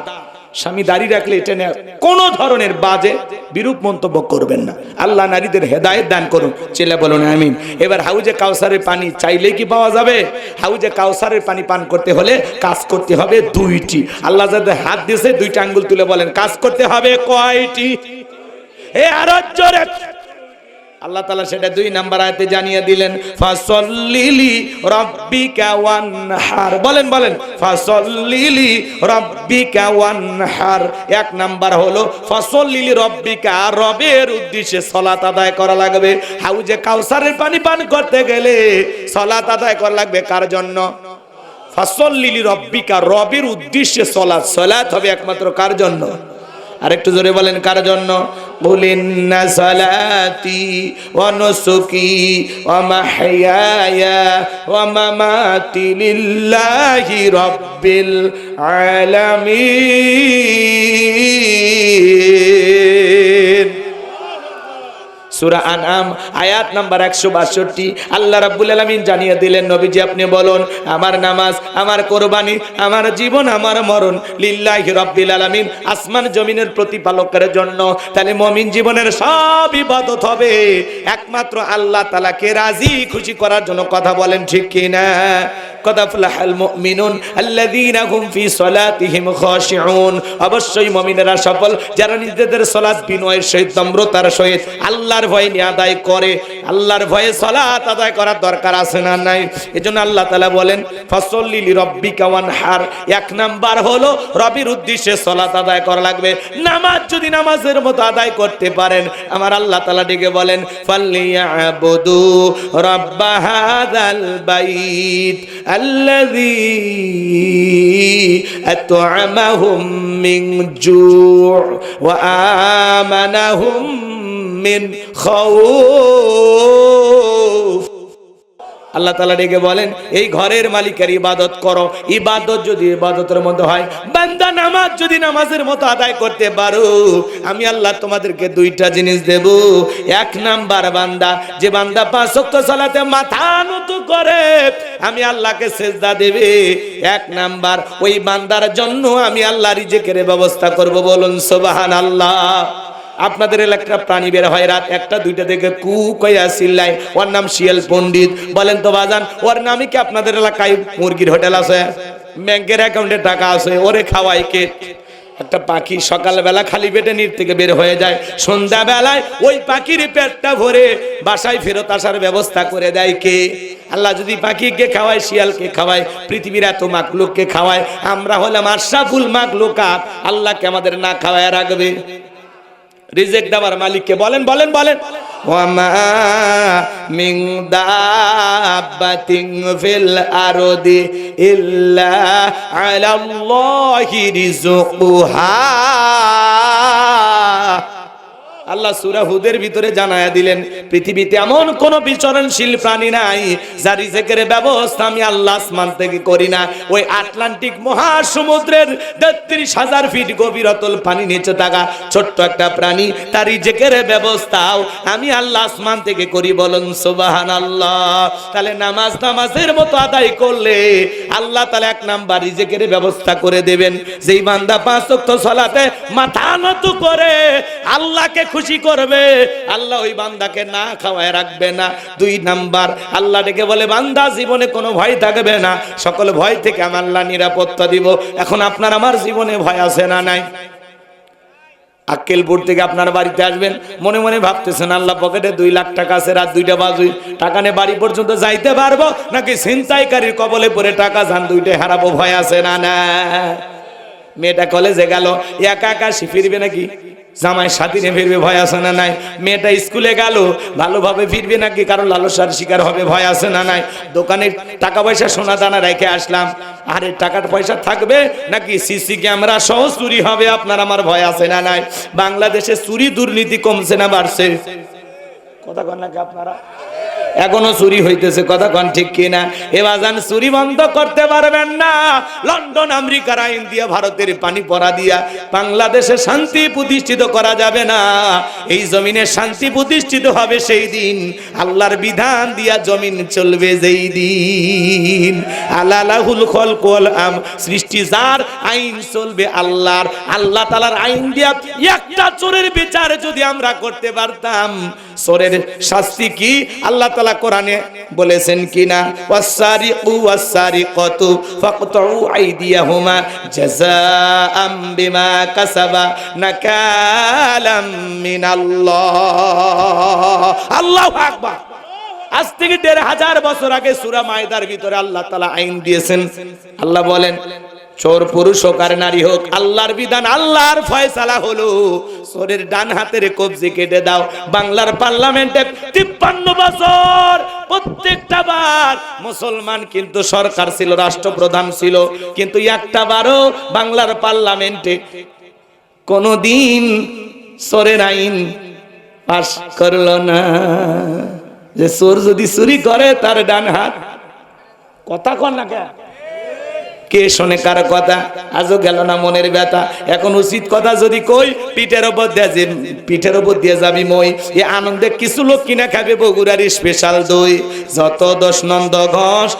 A: স্বামী দাড়ি রাখলে এটা নিয়ে কোন ধরনের বাজে বিরূপ মন্তব্য করবেন না। আল্লাহ নারীদের হেদায়েত দান করুন। চিল্লা বলুন আমিন। এবার হাউজে কাউসারের পানি চাইলে কি পাওয়া যাবে? হাউজে কাউসারের পানি পান করতে হলে কাজ করতে হবে 2টি। আল্লাহ যাদের হাত দিয়েছে 2টা আঙ্গুল তুলে বলেন কাজ করতে হবে কয়টি? আরো জোরে। আল্লাহ তাআলা সেটা 2 নাম্বার আয়াতে জানিয়ে দিলেন, ফাসল্লিলি রাব্বিকা ওয়ানহার। বলেন বলেন, ফাসল্লিলি রাব্বিকা ওয়ানহার। 1 নাম্বার হলো ফাসল্লিলি রাব্বিকা, রবের উদ্দেশ্যে সালাত আদায় করা লাগবে। হাউজে কাউসারের পানি পান করতে গেলে সালাত আদায় করা লাগবে কার জন্য? ফাসল্লিলি রাব্বিকা, রবের উদ্দেশ্যে সালাত। সালাত হবে একমাত্র কার জন্য? আরেকটু জোরে বলেন কার জন্য? বলেন না, সালাতি ওয়া নুসুকি ওয়া মাহইয়ায়া ওয়া মামাতি লিল্লাহি রাব্বিল আলামিন। সূরা আনআম আয়াত নাম্বার 162। আল্লাহ রাব্বুল আলামিন জানিয়ে দিলেন, নবীজি আপনি বলুন আমার নামাজ, আমার কুরবানি, আমার জীবন, আমার মরণ লিল্লাহি রাব্বিল আলামিন, আসমান জমিনের প্রতিপালকের জন্য। তাহলে মুমিন জীবনের সব ইবাদত হবে একমাত্র আল্লাহ তাআলাকে রাজি খুশি করার জন্য। কথা বলেন ঠিক কি না? কদ আফলাহাল মুমিনুন আল্লাযীনা হুম ফি সালাতিহিম খাশিউন। অবশ্যই মুমিনেরা সফল যারা নিজেদের সালাত বিনয়ের সহিত, নম্রতার সহিত আল্লাহর ভয় নিয়ে আদায় করে। আল্লাহর ভয়ে সালাত আদায় করার দরকার আছে না নাই? এজন্য আল্লাহ তাআলা বলেন ফাসল্লি লিরাব্বিকা ওয়ানহার। 1 নাম্বার হলো রবের উদ্দেশ্যে সালাত আদায় করা লাগবে। নামাজ যদি নামাজের মতো আদায় করতে পারেন, আমার আল্লাহ তাআলা ডেকে বলেন ফালইয়াবুদু রাব্বা হাযাল বাইত আল্লাযী আত'আমাহুম মিন জু' ওয়া আমানাহুম মিন খাউফ। আল্লাহ তাআলা ডেকে বলেন এই ঘরের মালিকের ইবাদত করো। ইবাদত যদি ইবাদতের মতো হয়, বান্দা নামাজ যদি নামাজের মতো আদায় করতে পারো, আমি আল্লাহ তোমাদেরকে দুইটা জিনিস দেব। এক নাম্বার বান্দা, যে বান্দা 5 ওয়াক্ত সালাতে মাথা নত করে আমি আল্লাহকে সিজদা দেবে, এক নাম্বার ওই বান্দার জন্য আমি আল্লাহ রিজিকের ব্যবস্থা করব। বলুন সুবহানাল্লাহ। আপনাদের এলাকার প্রাণী বের হয় রাত 1টা 2টা থেকে কু কইয়া চিল্লায়, ওর নাম শিয়াল পণ্ডিত। বলেন তো বাজান, ওর নামে কি আপনাদের এলাকায় মুরগির হোটেল আছে, ব্যাংকের অ্যাকাউন্টে টাকা আছে, ওরে খাওয়ায় কে? একটা পাখি সকালবেলা খালি পেটে নির থেকে বের হয়ে যায়, সন্ধ্যাবেলায় ওই পাখির পেটটা ভরে বাসায় ফেরত আসার ব্যবস্থা করে দেয় কে? আল্লাহ যদি পাখিকে খাওয়ায়, শিয়ালকে খাওয়ায়, পৃথিবীর এত মাখলুককে খাওয়ায়, আমরা হলাম আশরাফুল মাখলুকাত, আল্লাহকে আমাদের না খাওয়ায় রাখবে? রিজিক দেওয়ার মালিককে বলেন বলেন বলেন। ওয়ামা মিন দাব্বাতিন ফিল আরদি ইল্লা আলাল্লাহি রিজকুহা। আল্লাহ সূরা হুদের ভিতরে জানায়া দিলেন পৃথিবীতে এমন কোন বিচরণশীল প্রাণী নাই যার রিজিকের ব্যবস্থা আমি আল্লাহ আসমান থেকে করি না। ওই আটলান্টিক মহাসমুদ্রের ৩৩,০০০ ফিট গভীর অতল পানি নিচে থাকা ছোট্ট একটা প্রাণী, তার রিজিকের ব্যবস্থাও আমি আল্লাহ আসমান থেকে করি। বলুন সুবহানাল্লাহ। তাহলে নামাজের মতো আদায় করলে আল্লাহ তাআলা এক নাম্বার রিজিকের ব্যবস্থা করে দেবেন। যেই বান্দা 5 ওয়াক্ত সালাতে মাথা নত করে আল্লাহকে খুশি করবে, আল্লাহ ওই বান্দাকে না খাওয়ায় রাখবে না। 2 নাম্বার, আল্লাহ ডেকে বলে বান্দা জীবনে কোনো ভয় থাকবে না, সকল ভয় থেকে আমি আল্লাহ নিরাপত্তা দিব। এখন আপনার আমার জীবনে ভয় আছে না নাই? আক্কেলপুর থেকে আপনার বাড়িতে আসবেন, মনে মনে ভাবতেছেন আল্লাহ পকেটে 2 লাখ টাকা আছে, রাত 2টা বাজে, টাকা নিয়ে বাড়ি পর্যন্ত যাইতে পারবো নাকি ছিনতাইকারীর কবলে পড়ে টাকা যান 2টাই হারাবো? ভয় আছে না না? মেয়েটা কলেজে গেল, একা একা ফিরবে নাকি জামাই সাথী নিয়ে ফিরবে? ভয় আছে না নাই? মেয়েটা স্কুলে গেল, ভালোভাবে ফিরবে নাকি কারো লালসার শিকার হবে? ভয় আছে না নাই? দোকানে টাকা পয়সা সোনা দানা রেখে আসলাম, আরে টাকা পয়সা থাকবে নাকি সিসি ক্যামেরা সহ চুরি হবে? আপনার আমার ভয় আছে না নাই? বাংলাদেশে চুরি দুর্নীতি কমছে না বাড়ছে? কথা কন নাকি আপনারা? এখনো চুরি হইতেছে, কথা কন ঠিক কিনা? এবাজান চুরি বন্ধ করতে পারবেন না। লন্ডন আমেরিকার আইন দিয়া, ভারতের পানি পড়া দিয়া বাংলাদেশে শান্তি প্রতিষ্ঠিত করা যাবে না। এই জমিনে শান্তি প্রতিষ্ঠিত হবে সেই দিন, আল্লাহর বিধান দিয়া জমিন চলবে যেই দিন। আলালাহুল খলক ওয়াল আম, সৃষ্টি যার, আইন চলবে আল্লাহর। আল্লাহ তাআলার আইন দিয়া একটা চোরের বিচার যদি আমরা করতে পারতাম, চোরের শাস্তি কি আল্লাহ তাআলা কোরআনে বলেছেন কিনা? ওয়াসারিকু ওয়াসারিকাতু ফাকতউ আইদিয়াহুমা জাযাআম বিমা কাসাবা নাকালাম মিনাল্লাহ। আল্লাহু আকবার। আজ থেকে ১৫০০ বছর আগে সূরা মায়দার ভিতরে আল্লাহ তাআলা আইন দিয়েছেন। আল্লাহ বলেন চোর পুরুষ হোক আর নারী হোক, আল্লাহর বিধান, আল্লাহর ফয়সালা হলো চোরের ডান হাতের কবজি কেটে দাও। বাংলার পার্লামেন্টে ৫৩ বছর প্রত্যেকটা বার মুসলমান কিন্তু সরকার ছিল, রাষ্ট্রপ্রধান ছিল, কিন্তু একটা বারও বাংলার পার্লামেন্টে কোনদিন চোরের আইন পাস করলো না, যে চোর যদি চুরি করে তার ডান হাত। কথা কন না কে শোনে কার কথা? আজও গেল না মনের ব্যথা। এখন উচিত কথা যদি কই, পিঠের উপর দিয়ে যাবি মই। এ আনন্দে কিছু লোক কিনা খাবে বগুড়ার স্পেশাল দই। যত দোষ নন্দ ঘোষ,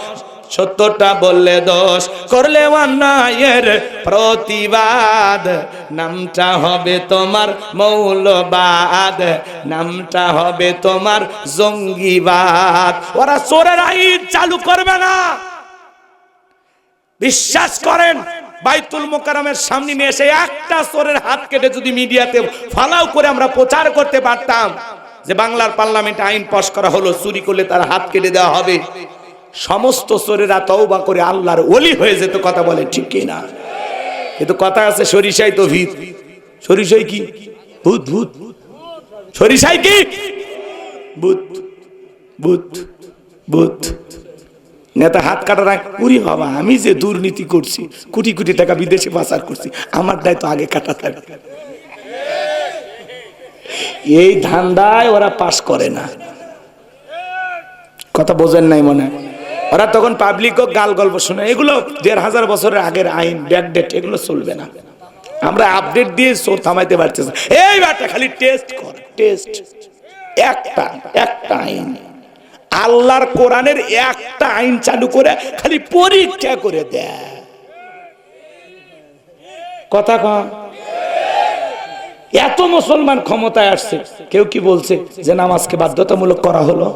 A: ৭০টা বললে দোষ, করলে অন্যায়ের প্রতিবাদ, নামটা হবে তোমার মৌলবাদ, নামটা হবে তোমার জঙ্গিবাদ। ওরা চোরের আইন চালু করবে না। বিশ্বাস করেন, বাইতুল মোকাররমের সামনে নিয়ে এসে একটা চোরের হাত কেটে যদি মিডিয়াতে ফালাও করে আমরা প্রচার করতে পারতাম যে বাংলার পার্লামেন্টে আইন পাস করা হলো, চুরি করলে তার হাত কেটে দেওয়া হবে, সমস্ত চোরেরা তওবা করে আল্লাহর ওলি হয়ে যেত। কথা বলে ঠিক কি না? কিন্তু কথা আছে সরিষাই তো ভিত। সরিষাই কি? ভূত। ভূত সরিষাই কি? ভূত ভূত ভূত। নেতা হাত কাটার আগে, উরি বাবা আমি যে দুর্নীতি করছি, কোটি কোটি টাকা বিদেশে পাচার করছি, আমার দায় তো আগে কাটা থাকবে। এই ধান্দায় ওরা পাস করে না। কথা বোঝেন নাই মনে হয়? ওরা তখন পাবলিকও গাল গল্প শুনে, এগুলো 1500 বছরের আগের আইন, ব্যাকডেট, এগুলো চলবে না। আমরা আপডেট দিয়ে চোর থামাইতে পারতেছি। এই ব্যাটা খালি টেস্ট কর, টেস্ট। একটা আইন, আল্লাহর কোরআনের একটা আইন চালু করে খালি পরীক্ষা করে দেয়। কথা কন, এত মুসলমান ক্ষমতায় আসছে, কেউ কি বলছে যে নামাজকে বাধ্যতামূলক করা হলো?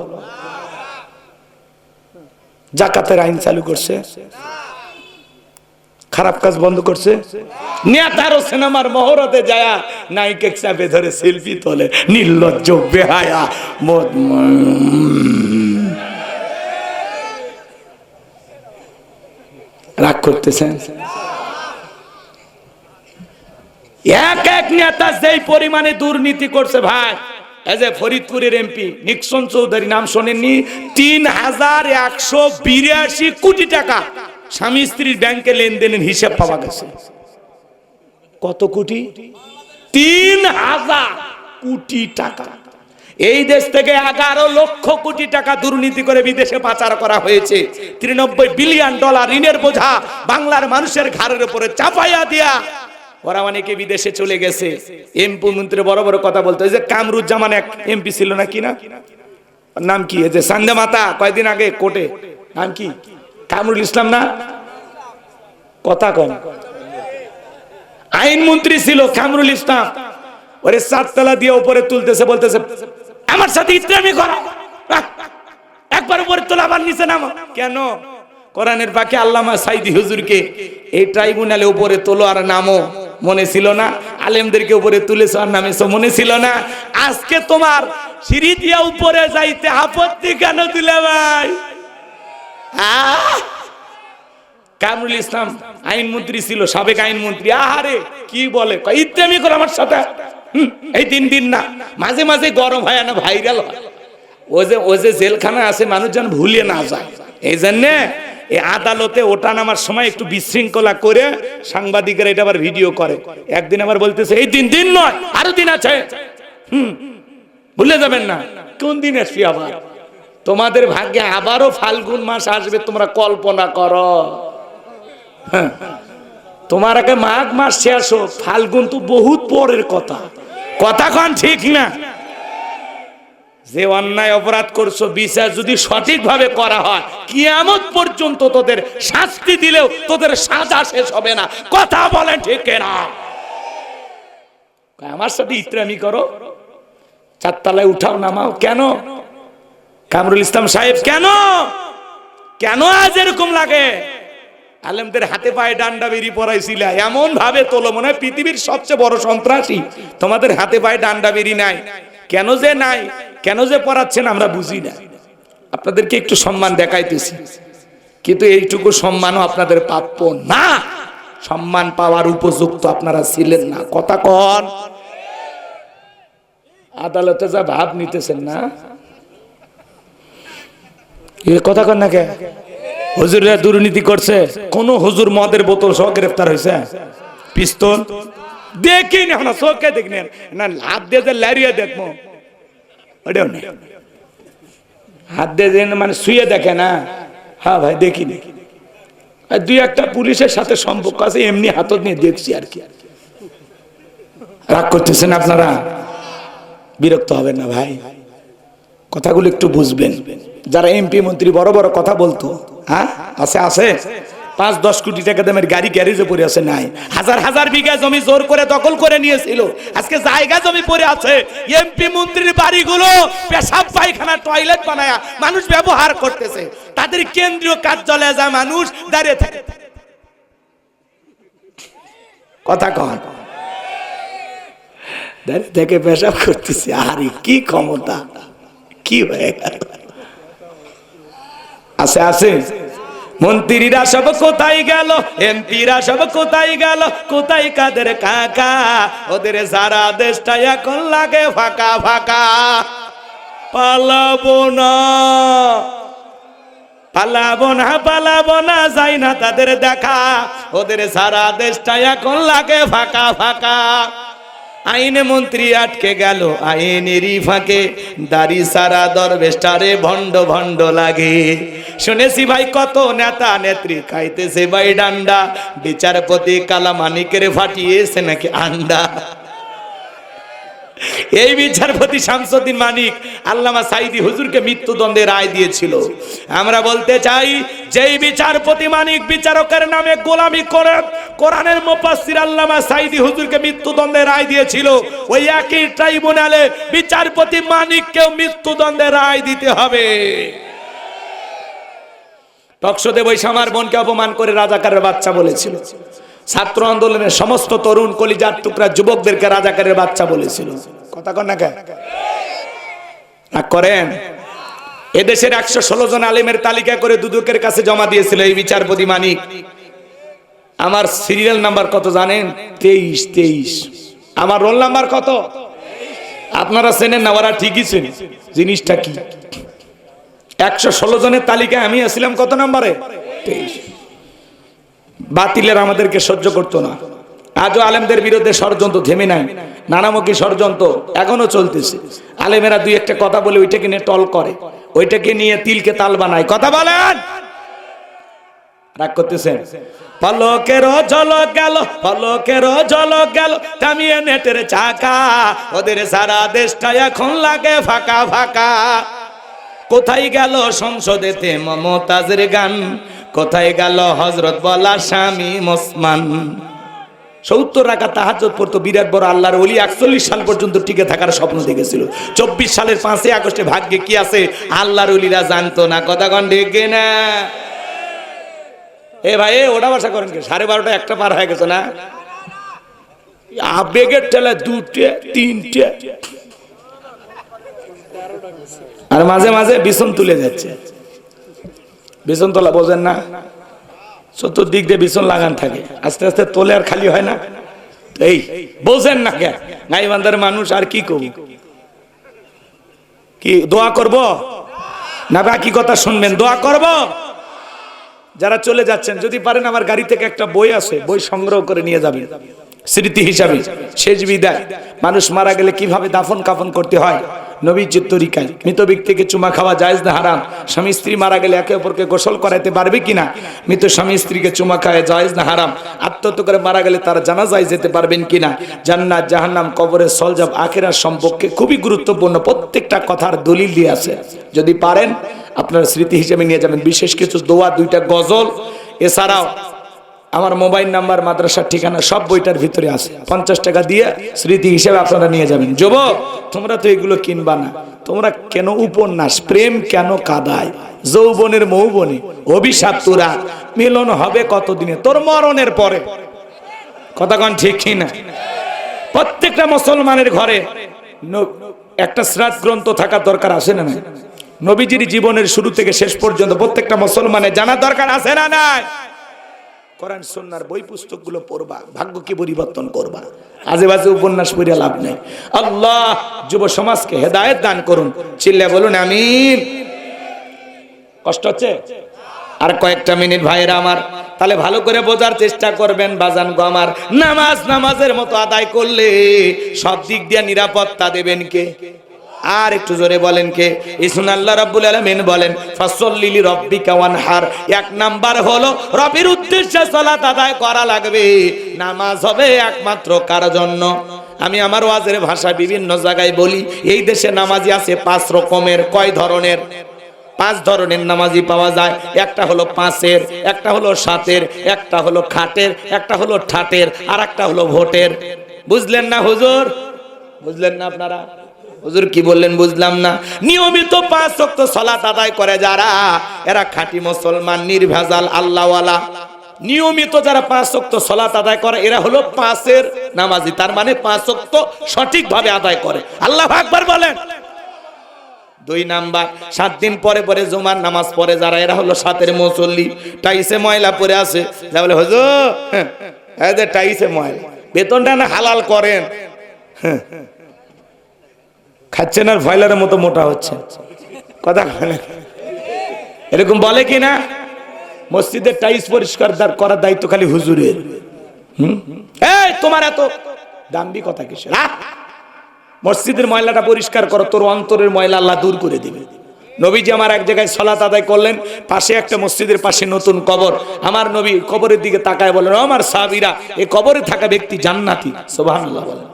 A: জাকাতের আইন চালু করছে, খারাপ কাজ বন্ধ করছে। নেতারও সিনেমার মহরতে যায় নায়িকা চাপে ধরে সেলফি তোলে, নির্লজ্জ বেহায়া। রাগ করতেছেন? এক এক নেতা যেই পরিমাণে দুর্নীতি করছে ভাই, এই যে ফরিদপুরের এমপি নিক্সন চৌধুরী, নাম শোনেননি? 3182 কোটি টাকা স্বামী স্ত্রীর ব্যাংকে লেনদেনের হিসাব পাওয়া গেছে। কত কোটি? 3000 কোটি টাকা। এই দেশ থেকে 11 লক্ষ কোটি টাকা দুর্নীতি করে বিদেশে পাচার করা হয়েছে। 93 বিলিয়ন ডলার ঋণের বোঝা বাংলার মানুষের ঘাড়ের উপরে চাপাইয়া দিয়া ওরা অনেকে বিদেশে চলে গেছে। এমপি মন্ত্রী বড় বড় কথা বলতো। এই যে কামরুজ্জামান এক এমপি ছিল না, কি না নাম, কি এই যে সান্দে মাতা কয়েকদিন আগে কোর্টে, নাম কি? কামরুল ইসলাম না? কথা কন। আইনমন্ত্রী ছিল কামরুল ইসলাম। ওরে 7 তলা দিয়ে উপরে তুলতেছে, বলতেছে আমার সাথে ইসলামি করো, একবার উপরে তোলা আবার নিচে নামো। কেন? কোরআনের পাকে আল্লামা সাইদি হুজুরকে এই ট্রাইব্যুনালে উপরে তোলো আর নামো মনে ছিল না? আলেমদেরকে উপরে তুলেছ আর নামেছ মনে ছিল না? আজকে তোমার সিঁড়ি দিয়া উপরে যাইতে আপত্তি কেন দিলে ভাই? কামরুল ইসলাম আইনমন্ত্রী ছিল, সাবেক আইনমন্ত্রী। আহারে কি বলে, ইত্তেমি করে আমার সাথে। এই 3 দিন না, মাঝে মাঝে গরম হয় না, ভাইরাল হয়। ও যে জেলখানা আছে, মানুষ যেন ভুলে না যায়। এই জন্যে এই আদালতে ওঠা নামার সময় একটু বিশৃঙ্খলা করে সাংবাদিকেরা এটা আবার ভিডিও করে। একদিন আবার বলতেছে এই দিন নয়, আরো দিন আছে, ভুলে যাবেন না। কোন দিন আসছি আবার? তোমাদের ভাগ্যে আবারও ফাল্গুন মাস আসবে, তোমরা কল্পনা করো। তোমার আগে মাঘ মাস শেষ হোক, ফাল্গুন তো বহুত পরের কথা। কথা কন ঠিক না? যে অন্যায় অপরাধ করছো, বিচার যদি সঠিকভাবে করা হয়, কিয়ামত পর্যন্ত তোদের শাস্তি দিলেও তোদের সাজা শেষ হবে না। কথা বলেন ঠিক না? আমার সাথে ইত্রামি করো, 4 তলায় উঠাও নামাও, কেন? কামরুল ইসলাম সাহেব কেন আজ এরকম লাগে? আলেমদের হাতে পায়ে ডান্ডা বেরি পরাইছিল, এমন ভাবে তোলো মনে হয় পৃথিবীর সবচেয়ে বড় সন্ত্রাসী। তোমাদের হাতে পায়ে ডান্ডা বেরি নাই, কেন যে নাই, কেন যে পড়াচ্ছেন আমরা বুঝি না। আপনাদেরকে একটু সম্মান দেখাইতেছি, কিন্তু এইটুকু সম্মানও আপনাদের প্রাপ্য না। সম্মান পাওয়ার উপযুক্ত আপনারা ছিলেন না। কথা কন। আদালতে যা ভাব নিতেছেন না, এ কথা কন না কে? হুজুররা দুর্নীতি করছে, কোন হুজুর মদের বোতল সহ গ্রেফতার হয়েছে? পিস্তল দেখি না, চোখে দেখি না, হাত দিয়ে যে লারিয়ে দেখবো ওটাও নেই। হাত দিয়ে মানে শুয়ে দেখে না? হ্যাঁ ভাই দেখিনি। আর 2-1টা পুলিশের সাথে সম্পর্ক আছে, এমনি হাতত নিয়ে দেখছি আর কি। রাগ করতেছেন আপনারা? বিরক্ত হবেন না ভাই, কথাগুলো একটু বুঝবেন। যারা এমপি মন্ত্রী বড় বড় কথা বলতো, হ্যাঁ আছে 5-10 কোটি টাকা দামের গাড়ি গ্যারেজে পড়ে আছে, নাই হাজার বিঘা জমি জোর করে দখল করে নিয়েছিল, আজকে জায়গা জমি পড়ে আছে। এমপি মন্ত্রীর বাড়িগুলো পেশাব পায়খানা টয়লেট বানায়া মানুষ ব্যবহার করতেছে, তাদের কেন্দ্রীয় কার্যালয়ে যায় মানুষ দাঁড়িয়ে থাকে। কথা কন, দাঁড়িয়ে থেকে পেশাব করতেছে। আরে কি ক্ষমতা, কি হয়ে গেল? আছে মন্ত্রীরা সব কোথায় গেল, এমপিরা সব কোথায় গেল, কোথায় কাদের কাকা? ওদের সারা দেশটা এখন লাগে ফাঁকা ফাঁকা। পালাবো না যাই না তাদের দেখা, ওদের সারা দেশটা এখন লাগে ফাঁকা ফাঁকা। আইনে মন্ত্রী আটকে গেল আইনেরই ফাঁকে, দাড়ি সারা দরবেশটারে ভণ্ড ভণ্ড লাগে। শুনেছি ভাই কত নেতা নেত্রী খাইতেছে ভাই ডান্ডা, বিচারপতি কালামানিকের ফাটিয়েছে নাকি আন্ডা। এই বিচারপতি শামসুদ্দিন মানিক আল্লামা সাঈদী হুজুরকে মৃত্যুদণ্ডের রায় দিয়েছিল। আমরা বলতে চাই, যেই বিচারপতি মানিক বিচারকের নামে গোলামি করে কোরআনের মুফাসসির আল্লামা সাঈদী হুজুরকে মৃত্যুদণ্ডের রায় দিয়েছিল, ওই একই ট্রাইব্যুনালে বিচারপতি মানিককেও মৃত্যুদণ্ডের রায় দিতে হবে। টকশোতে বৈশা আমার বোনকে অপমান করে রাজাকারের বাচ্চা বলেছিল। ছাত্র আন্দোলনের সমস্ত তরুণ কলিজার টুকরা যুবকদেরকে রাজাকারের বাচ্চা বলেছিল। কথা কন না কেন রাগ করেন? এদেশের 116 জন আলেমের তালিকা করে দুদকের কাছে জমা দিয়েছিল এই বিচারপতি মানিক। আমার সিরিয়াল নাম্বার কত জানেন? 23। আমার রোল নাম্বার কত? আপনারা চেনেন না, ওরা ঠিকই চেনে জিনিসটা কি। 116 জনের তালিকায় আমি আসছিলাম কত নম্বরে? 23। বাতিলের আমাদেরকে সহ্য করতো না। আজও আলেমদের বিরুদ্ধে ষড়যন্ত্র থেমে নাই, নানামুখী ষড়যন্ত্র এখনো চলতেছে। আলেমেরা দুই একটা কথা বলে ওইটাকে নিয়ে টল করে, ওইটাকে নিয়ে তিলকে তাল বানায়। কথা বলেন, রাগ করতেছেন? পলকের ঝলক গেল, পলকের ঝলক গেল থামিয়ে নেটের চাকা, ওদের সারা দেশটা এখন লাগে ফাঁকা ফাঁকা। কোথায় গেল সংসদেতে মমতাজের গান, কোথায় গেল হযরত বলা স্বামী ওসমান। 70 রাকাত তাহাজ্জুদ পড়তো বিরাট বড় আল্লাহর ওলি, 41 সাল পর্যন্ত টিকে থাকার স্বপ্ন দেখেছিল। 24 সালের 5 আগস্টে ভাগ্যে কি আছে আল্লাহর ওলিরা জানতো না। কথা কন ঠিক না? এ ভাই ওটা বাসা করেন কি? 12:30 একটা পার হয়ে গেছে না? আবেগের ঠেলা 2টে 3টে, আর মাঝে মাঝে বিছন তুলে যাচ্ছে। বিছন তোলা বোঝেন না? চতুর্দিক দিয়ে বিছন লাগান থাকে, আস্তে আস্তে তোলে আর খালি হয় না। এই বোঝেন না কে? গাইবান্ধার মানুষ আর কি কব? কি দোয়া করব না বাকি কথা শুনবেন? দোয়া করব। যারা চলে যাচ্ছেন যদি পারেন আমার গাড়ি থেকে একটা বই আছে, বই সংগ্রহ করে নিয়ে যাবেন স্মৃতি হিসাবে। শেষ বিদায়, মানুষ মারা গেলে কিভাবে দাফন কাফন করতে হয় নবীজির তরিকায়। মৃত ব্যক্তিকে চুমা খাওয়া জায়েজ না হারাম? স্বামী স্ত্রী মারা গেলে একে অপরকে গোসল করাতে পারবে কিনা? মৃত স্বামী স্ত্রীকে চুমা খাওয়া জায়েজ না হারাম? আত্মহত্যা করে মারা গেলে তারা জানাজায় যেতে পারবেন কিনা? জান্নাত জাহান্নাম কবরের সলজব আখিরাত সম্পর্কে খুবই গুরুত্বপূর্ণ প্রত্যেকটা কথার দলিল দিয়ে আছে। যদি পারেন আপনারা স্মৃতি হিসেবে নিয়ে যাবেন। বিশেষ কিছু দোয়া, 2টা গজল, এছাড়াও আমার মোবাইল নাম্বার, মাদ্রাসার ঠিকানা সব বইটার ভিতরে আছে। 50 টাকা দিয়ে স্মৃতি হিসেবে আপনারা নিয়ে যাবেন। যুবক তোমরা তো এগুলো কিনবা না, তোমরা কেন উপন্যাস প্রেম কেন কাঁদায়? যৌবনের মৌবনে অভিশাপ তোরা, মিলন হবে কতদিনে? তোর মরণের পরে। কথা কন ঠিক কিনা? প্রত্যেকটা মুসলমানের ঘরে একটা সিরাত গ্রন্থ থাকা দরকার, আছে না নাই? নবীজির জীবনের শুরু থেকে শেষ পর্যন্ত প্রত্যেকটা মুসলমানের জানা দরকার, আছে না নাই? কোরআন সুন্নাহর বই পুস্তকগুলো পড়বা, ভাগ্য কি পরিবর্তন করবা। আজে বাজে উপন্যাস পড়ে লাভ নাই। আল্লাহ যুব সমাজকে হেদায়েত দান করুন। চিল্লা বলুন আমিন। কষ্ট হচ্ছে? আর কয়েকটা মিনিট ভাইরা আমার, তাহলে ভালো করে বোঝার চেষ্টা করবেন। বাজান গো আমার, নামাজের মতো আদায় করলে সব দিক দিয়ে নিরাপত্তা দেবেন কে? আর একটু জোরে বলেন কে? ইসুন আল্লাহ রাব্বুল আলামিন বলেন ফাসল্লি লিরাব্বিকা ওয়ানহার। 1 নাম্বার হলো রবের উদ্দেশ্যে সালাত আদায় করা লাগবে। নামাজ হবে একমাত্র কার জন্য? আমি আমার ওয়াজের ভাষা বিভিন্ন জায়গায় বলি, এই দেশে নামাজি আছে 5 রকমের। কয় ধরনের? 5 ধরনের নামাজি পাওয়া যায়। একটা হলো 5-এর, একটা হলো 7-এর, একটা হলো খাটের, একটা হলো ঠাটের, আর একটা হলো ভোটের। বুঝলেন না হুজুর? বুঝলেন না আপনারা? হুজুর কি বললেন বুঝলাম না। নিয়মিত 5 ওয়াক্ত সালাত আদায় করে যারা, এরা খাঁটি মুসলমান, নির্ভেজাল আল্লাহওয়ালা। নিয়মিত যারা 5 ওয়াক্ত সালাত আদায় করে এরা হলো 5-এর নামাজি। তার মানে 5 ওয়াক্ত সঠিকভাবে আদায় করে। আল্লাহু আকবার বলেন। 2 নাম্বার, 7 দিন পরে পরে জুমার নামাজ পড়ে যারা, এরা হলো 7-এর মুসল্লি। টাইসে ময়লা পড়ে আছে, যা বলে হুজুর এই যে টাইসে ময়লা, বেতনটা না হালাল করেন। খাচ্ছেন আর ভয়লারের মতো মোটা হচ্ছে। কথা এরকম বলে কি না? মসজিদের টাইস পরিষ্কার করার দায়িত্ব খালি হুজুরের। এই তোমার এত দাম্বি কথা কিসের? মসজিদের ময়লাটা পরিষ্কার করো, তোর অন্তরের ময়লা আল্লাহ দূর করে দিবে। নবীজি আমার এক জায়গায় সালাত আদায় করলেন, পাশে একটা মসজিদের পাশে নতুন কবর। আমার নবী কবরের দিকে তাকায় বলেন, ও আমার সাহাবীরা, এই কবরে থাকা ব্যক্তি জান্নাতি। সুবহানাল্লাহ বলেন।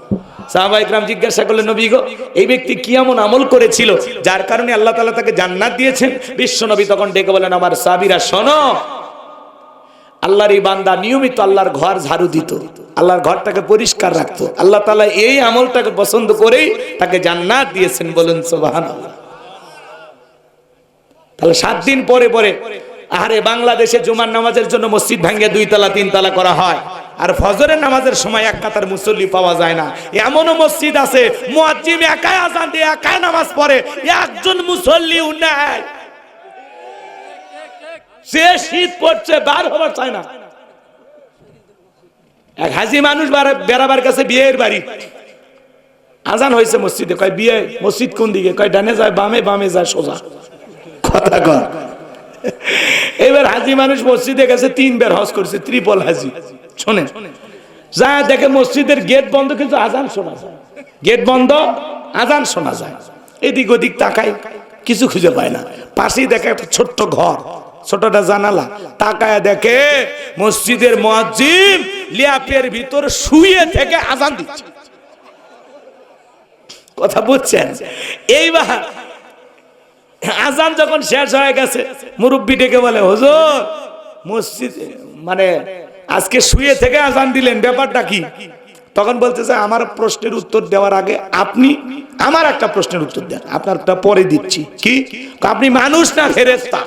A: সাহাবা ইকরাম জিজ্ঞাসা করলেন, নবী গো, এই ব্যক্তি কি এমন আমল করেছিল যার কারণে আল্লাহ তাআলা তাকে জান্নাত দিয়েছেন? বিশ্ব নবী তখন ডেকে বলেন, আমার সাহাবীরা শোনো, আল্লাহর এই বান্দা নিয়মিত আল্লাহর ঘর ঝাড়ু দিত, আল্লাহর ঘরটাকে পরিষ্কার রাখতো, আল্লাহ তাআলা এই আমলটাকে পছন্দ করেই তাকে জান্নাত দিয়েছেন। বলুন সুবহানাল্লাহ। তাহলে 7 দিন পরে পরে আরে বাংলাদেশে জুমার নামাজের জন্য মসজিদ ভাঙিয়ে 2 তলা 3 তলা করা হয়, আর ফজরের নামাজের সময় এক কাতার মুসল্লি পাওয়া যায় না। এমনও মসজিদ আছে মুয়াজ্জিম একাই আযান দিয়ে একাই নামাজ পড়ে, একজন মুসল্লিও নাই। সে শীত পড়ছে, বার হবার চায় না। এক হাজি মানুষ বেড়াবার কাছে বিয়ের বাড়ি, আজান হয়েছে মসজিদে, কয় বিয়ে মসজিদ কোন দিকে? কয় ডানে যায় বামে, বামে যায় সোজা। কথা কর। এবার হাজি মানুষ মসজিদে গেছে, 3 বার হজ করছে, ট্রিপল হাজি। শোনেন, যা দেখে মসজিদের গেট বন্ধ, কিন্তু আজান শোনা যায়। গেট বন্ধ, আজান শোনা যায়। এদিক ওদিক তাকায়, কিছু খুঁজে পায় না। পাশেই দেখে একটা ছোট্ট ঘর, ছোটটা জানালা, তাকায় দেখে মসজিদের মুয়াজ্জিম লিয়াপের ভিতর শুয়ে থেকে আজান দিচ্ছে। কথা বুঝছেন? এইবার আজান যখন শেষ হয়ে গেছে, মুরব্বি ডেকে বলে, হুজুর মসজিদ মানে আজকে শুয়ে থেকে আজান দিলেন, ব্যাপারটা কি? তখন বলতেছে, আমার প্রশ্নের উত্তর দেওয়ার আগে আপনি আমার একটা প্রশ্নের উত্তর দেন। আপনারটা পরে দিচ্ছি। কি? আপনি মানুষ না ফেরেশতা?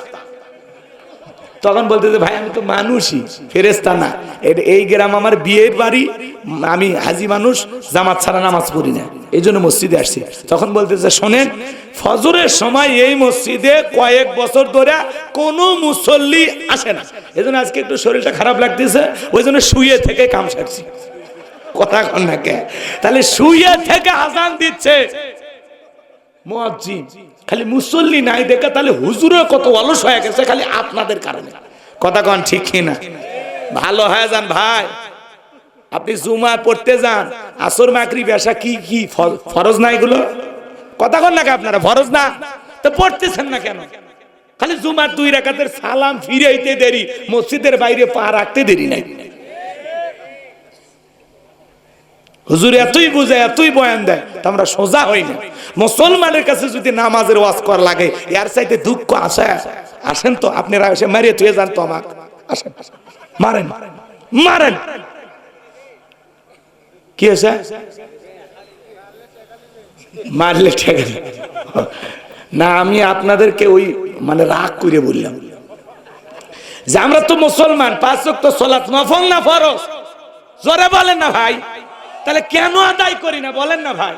A: তখন বলতেছে, ভাই আমি তো মানুষই, ফেরেশতা না। এই গ্রাম আমার বিয়ের বাড়ি, আমি হাজি মানুষ, জামাত ছাড়া নামাজ পড়ি না, এই জন্য মসজিদে আসছি। তখন বলতেছে, শোনেন, ফজরের সময় এই মসজিদে কয়েক বছর ধরে কোনো মুসল্লি আসে না, এই জন্য আজকে একটু শরীরটা খারাপ লাগতেছে, ওই জন্য শুয়ে থেকে কাম সারছি। কথা কন না কে? তাহলে শুয়ে থেকে আজান দিচ্ছে মুয়াজ্জিম, খালি মুসল্লি নাই দেখা, তাহলে হুজুরও কত অলস হয়ে গেছে খালি আপনাদের কারণে। কথা কন ঠিক কিনা? ভালো হয়ে যান ভাই, আপনি জুমা পড়তে যান, আসর মাগরিব এশা কি কি ফরজ না এগুলো? কথা কন না কে? আপনারা ফরজ না তো পড়তেছেন না কেন? খালি জুমার 2 রাকাতের সালাম ফিরাইতে দেরি, মসজিদের বাইরে পা রাখতে দেরি নাই। হুজুর এতই বুঝায়, এতই বয়ান দেয়, তো আমরা সোজা হই না। মুসলমানের কাছে যদি নামাজের ওয়াজ করা লাগে, এর চাইতে দুঃখ আসে? আসেন তো আপনারা, এসে মারিয়ে তুই যান তো আমাকে, আসেন মারেন মারেন। কি হয়েছে? মারলে ঠিক না, আমি আপনাদেরকে ওই মানে রাগ করে বললাম যে আমরা তো মুসলমান, 5 ওয়াক্ত সালাত নফল না ফরজ? জোরে বলেন না ভাই। তাহলে কেন আদায় করি না বলেন না ভাই?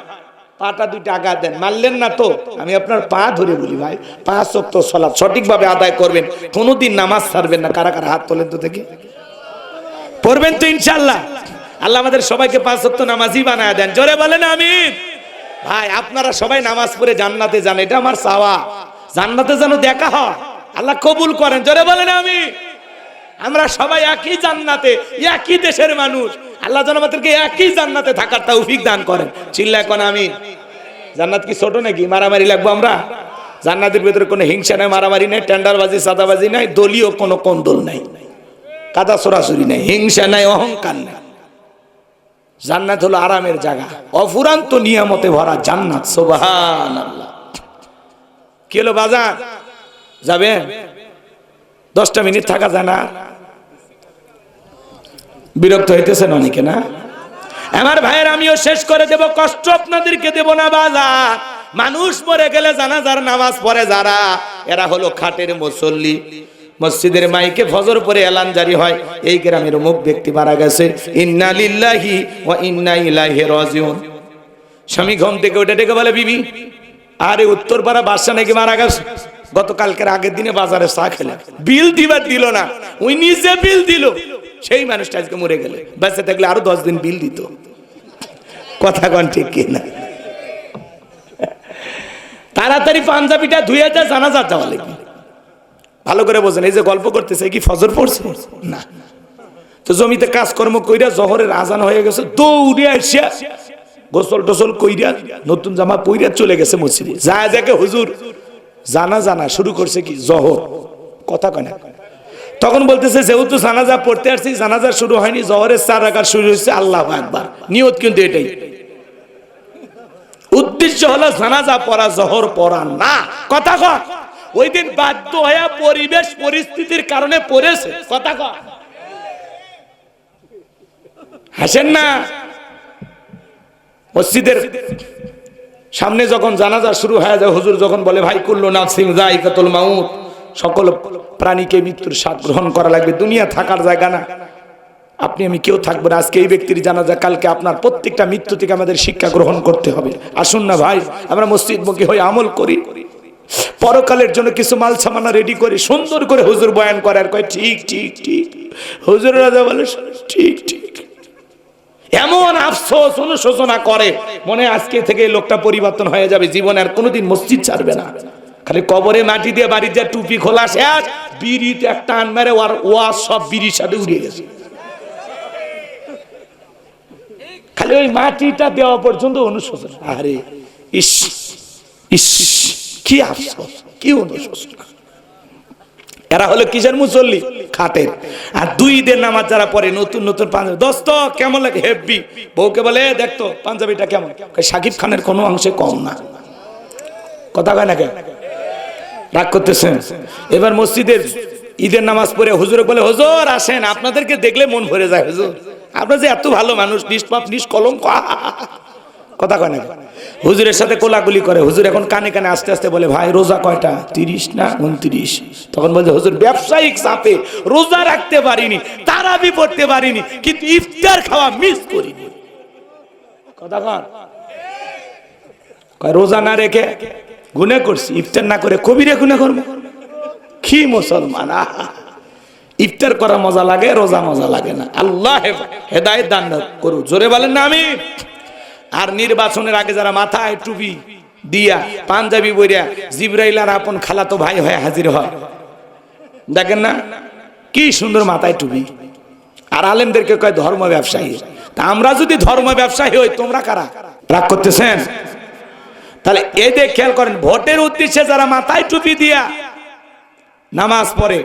A: পাটা 2টা আগা দেন, মারলেন না তো? আমি আপনার পা ধরে বলি ভাই, 5 ওয়াক্ত সালাত সঠিকভাবে আদায় করবেন, কোনোদিন নামাজ ছাড়বেন না। কারা কারা হাত তোলেন তো দেখি? পড়বেন তো ইনশাআল্লাহ? আল্লাহ আমাদের সবাইকে 5 ওয়াক্ত নামাজি বানায় দেন। জোরে বলেন আমিন। ভাই আপনারা সবাই নামাজ পড়ে জান্নাতে যান, এটা আমার চাওয়া। জান্নাতে যেন দেখা হয়, আল্লাহ কবুল করেন। জোরে বলেন আমিন। আমরা সবাই একই জান্নাতে, একই দেশের মানুষ, আল্লাহ যেন আমাদেরকে একই জান্নাতে থাকার তৌফিক দান করেন। চিল্লায় কোন আমিন। জান্নাত কি ছোট নাকি? মারামারি লাগবো আমরা? জান্নাতের ভিতরে কোনো হিংসা নাই, মারামারি নাই, টেন্ডারবাজি সাদাবাজি নাই, দলীয় কোনো কোন্দল নাই, কাদা সরাসরি নাই, হিংসা নাই, অহংকার নাই। জান্নাত হলো আরামের জায়গা, অফুরান্ত নিয়ামতে ভরা জান্নাত। সুবহানাল্লাহ। কি হলো বাজার যাবেন? 10টা মিনিট থাকা যায় না? বিরক্ত হইতেছেন অনেকে না? আমার ভাইয়ের আমিও শেষ করে দেব, কষ্ট আপনাদেরকে দেব না। বাজার মানুষ মরে গেলে জানাজার নামাজ পড়ে যারা, এরা হলো খাটের মুসল্লি। মসজিদের মাইকে ফজর পরে এলান জারি হয়, এই গ্রামের অমুক ব্যক্তি মারা গেছে, ইন্না লিল্লাহি ওয়া ইন্না ইলাইহি রাজিউন। স্বামী ঘুম থেকে উঠে ডেকে বলে, বিবি আরে উত্তরপাড়া বাদশা নাকি মারা গেছে, গতকালকের আগের দিনে বাজারে চা খেলে, বিল দিবার দিল না, ওই নিজে বিল দিল, সেই মানুষটা আজকে মরে গেলে বেঁচে থাকলে আরো 10 দিন বিল দিত। কথা কন ঠিক কিনা? তাড়াতাড়ি পাঞ্জাবিটা ধুয়ে যা, জানাজা যাওয়া লাগবে। ভালো করে বোঝেন, এই যে গল্প করতেছে কি ফজর পড়ছে না? তো তো জমিতে কাজকর্ম কইরা জহরের আজান হয়ে গেছে, দৌড়ে আসিয়া গোসল টোসল কইরা নতুন জামা পইরা চলে গেছে মসজিদে। যা দেখে হুজুর জানা শুরু করছে কি জহর, কথা কয় না। তখন বলতেছে যেহেতু জানাজা পড়তে আসছি, জানাজা শুরু হয়নি, জহরের 4 রাকাত শুরু হয়েছে, আল্লাহু আকবার। নিয়ত কিন্তু এটাই, উদ্দেশ্য হলো জানাজা পড়া, জহর পড়া না। কথা কয় ওই দিন বাধ্য হয়ে পরিবেশ পরিস্থিতির কারণে পড়েছে, কথা কয়, হাসেন না। মসজিদের সামনে যখন জানাজা শুরু হয়ে যায়, হুজুর যখন বলে ভাই কুল্লু নাফসিন যায়কাতুল মাউত, সকল প্রাণীকে মৃত্যুর স্বাদ গ্রহণ করা লাগবে, দুনিয়া থাকার জায়গা না, আপনি আমি কেউ থাকবো না, আজকে এই ব্যক্তির জানাজা, কালকে আপনার, প্রত্যেকটা মৃত্যু থেকে আমাদের শিক্ষা গ্রহণ করতে হবে। আসুন না ভাই আমরা মসজিদমুখী হয়ে আমল করি, পরকালের জন্য কিছু মাল সামানা রেডি করি, সুন্দর করে হুজুর বয়ান করে আর কয় ঠিক ঠিক ঠিক, হুজুর রাজা বলে ঠিক ঠিক, এমন আফসোস অনুশোচনা করে মনে আজকে থেকে এই লোকটা পরিবর্তন হয়ে যাবে, জীবনে আর কোনোদিন মসজিদ ছাড়বে না, খালি কবরে মাটি দিয়ে বাড়ির যা টুপি খোলা শেষ, বিড়িতে একটা টান মেরে ওর ওয়াজ সব বিড়ির সাথে উড়ে গেছে, খালি ওই মাটিটা দেওয়া পর্যন্ত অনুশোচনা। আরে ইস ইস, কি আফসোস, কি অনুশোচনা। এরা হলো কিসের মুসল্লি? খাটের। আর 2 ঈদের নামাজ যারা পড়ে, নতুন নতুন পাঞ্জাবি, দোস্ত কেমন লাগে, হেভি। বউকে বলে দেখতো পাঞ্জাবিটা কেমন, শাকিব খানের কোনো অংশে কম না, কথা কয় না কেন, রাগ করতেছেন। এবার মসজিদের ঈদের নামাজ পড়ে হুজুরে বলে হুজুর আসেন, আপনাদেরকে দেখলে মন ভরে যায়, হুজুর আপনারা যে এত ভালো মানুষ, নিষ্পাপ নিষ্কলঙ্ক, কথা কয় না। হুজুরের সাথে কোলাকুলি করে, হুজুর এখন কানে কানে আস্তে আস্তে বলে ভাই রোজা কয়টা, 30 না 29? তখন বলছে হুজুর ব্যবসায়িক চাপে রোজা রাখতে পারিনি, তারাবি পড়তে পারিনি, কিন্তু ইফতার খাওয়া মিস করিনি, কথা কয় রোজা না রেখে গুনাহ করছি, ইফতার না করে কবিরা গুনাহ করব। কি মুসলমান, ইফতার করা মজা লাগে, রোজা মজা লাগে না। আল্লাহ হেদায়েত দান করুন, জোরে বলেন না আমিন। আর নির্বাচনের আগে যারা মাথায় টুপি দিয়া পাঞ্জাবি পরিয়া জিবরাইল আর আপন খালাতো ভাই হয়ে হাজির হয়, দেখেন না কি সুন্দর মাথায় টুপি, আর আলেমদেরকে কয় ধর্ম ব্যবসায়ী। তা আমরা যদি ধর্ম ব্যবসায়ী হই, তোমরা কারা? রাগ করতেছেন? তাহলে এই দিকে খেয়াল করেন, ভোটের উদ্দেশ্যে যারা মাথায় টুপি দিয়া নামাজ পড়ে,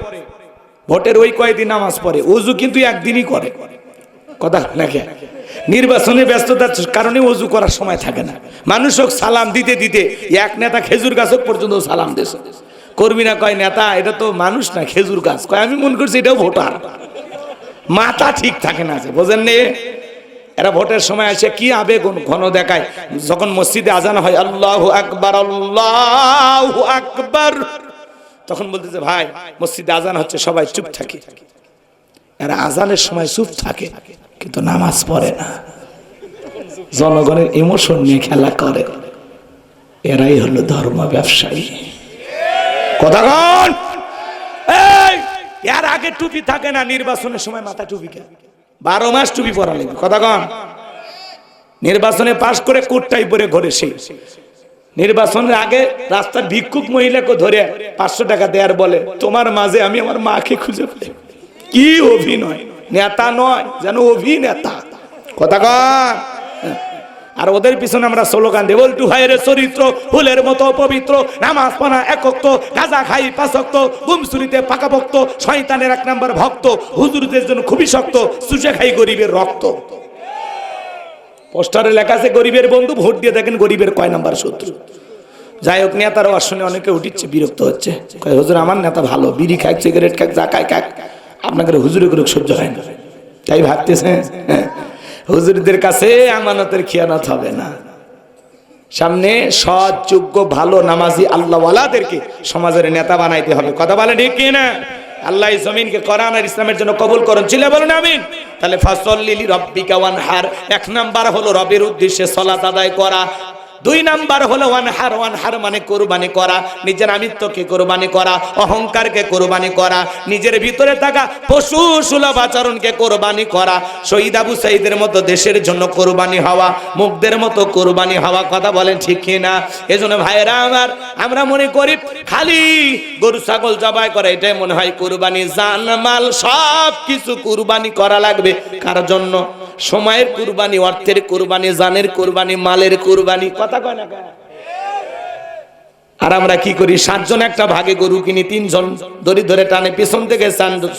A: ভোটের ওই কয়েকদিন নামাজ পড়ে, ওযু কিন্তু একদিনই করে, কথা নাকি। নির্বাচনের ব্যস্ততার কারণে ওযু করার সময় থাকে না, মানুষক সালাম দিতে দিতে এক নেতা খেজুর গাছ পর্যন্ত সালাম দিয়েছে। কর্মীরা কয় নেতা এটা তো মানুষ না, খেজুর গাছ। কয় আমি মনে করছি এটাও ভোটার, মাথা ঠিক থাকে না, বোঝেন নি। এরা ভোটের সময় আসে কি আবেগ ঘন দেখায়, যখন মসজিদে আজান হয় আল্লাহু আকবার আল্লাহু আকবার, তখন বলতেছে ভাই মসজিদে আজান হচ্ছে, সবাই চুপ থাকে। এরা আজানের সময় চুপ থাকে কিন্তু নামাজ পড়ে না, জনগণের ইমোশন নিয়ে খেলা করে। এরাই হলো ধর্ম ব্যবসায়ী, কথা কন। এই এর আগে টুপি থাকে না, নির্বাচনের সময় মাথা টুপি কেন, 12 মাস টুপি পরা লাগবে, কথা কন। নির্বাচনে পাশ করে কোটটাই পরে ঘরে সে, নির্বাচনের আগে রাস্তার ভিক্ষুক মহিলাকে ধরে 500 টাকা দেয়ার বলে তোমার মাঝে আমি আমার মাকে খুঁজে পাই। কি অভিনয়, নেতা নয় যেন অভিনেতা, কথা কন। আর ওদের পিছনে আমরা স্লোগান দেব, বলটু ভাইয়ের চরিত্র ফুলের মতো পবিত্র, নামাজ পড়া একক্ত, গাঁজা খাই 5 ওয়াক্ত, গুমসুরিতে পাকাপোক্ত, শয়তানের 1 নম্বর ভক্ত, হুজুরদের জন্য খুবই শক্ত, চুষে খাই গরিবের রক্ত। পোস্টারে লেখা আছে গরিবের বন্ধু, ভোট দিয়ে দেখেন গরিবের কয় নাম্বার শত্রু। যাই হোক, নেতার আসনে অনেকে উঠিচ্ছে, বিরক্ত হচ্ছে, কয় হুজুর আমার নেতা ভালো, বিড়ি খাক, সিগারেট খাক, যা খায় খাক, আপনাদের হুজুরে করে সহ্য হয় না, তাই ভাবতেছেন হুজুরদের কাছে আমানতের খেয়ানত হবে না। সামনে সৎ, যোগ্য, ভালো, নামাজি আল্লাহওয়ালাদেরকে সমাজের নেতা বানাইতে হবে, কথা বলে ঠিক কিনা? আল্লাহ এই জমিনকে কোরআন আর ইসলামের জন্য কবুল করুন, চিল্লা বলুন আমিন। তাহলে ফাসল্লি লিরাব্বিকা ওয়ানহার, 1 নাম্বার হলো রবের উদ্দেশ্যে সালাত আদায় করা। দুই নাম্বার হলো ওয়ানহার মানে কুরবানি করা, নিজের আমিত্বকে কুরবানি করা, অহংকারকে কুরবানি করা, নিজের ভিতরে থাকা পশু সুলভ আচরণকে কুরবানি করা, শহীদ আবু সাঈদের মতো দেশের জন্য কুরবানি হওয়া, মুগ্ধের মতো কুরবানি হওয়া। কথা বলেন ঠিক কিনা? এজন্য ভাইরা আমার, আমরা মনে করি খালি গরু ছাগল জবাই করে এটাই মনে হয় কুরবানি। জান মাল সব কিছু কুরবানি করা লাগবে। কার জন্য? সময়ের কুরবানি, অর্থের কুরবানি, জানের কুরবানি, মালের কুরবানি। কথা কয় না? আর আমরা কি করি? 7 জন একটা ভাগে গরু কিনি, 3 জন দড়ি ধরে টানে, পিছন থেকে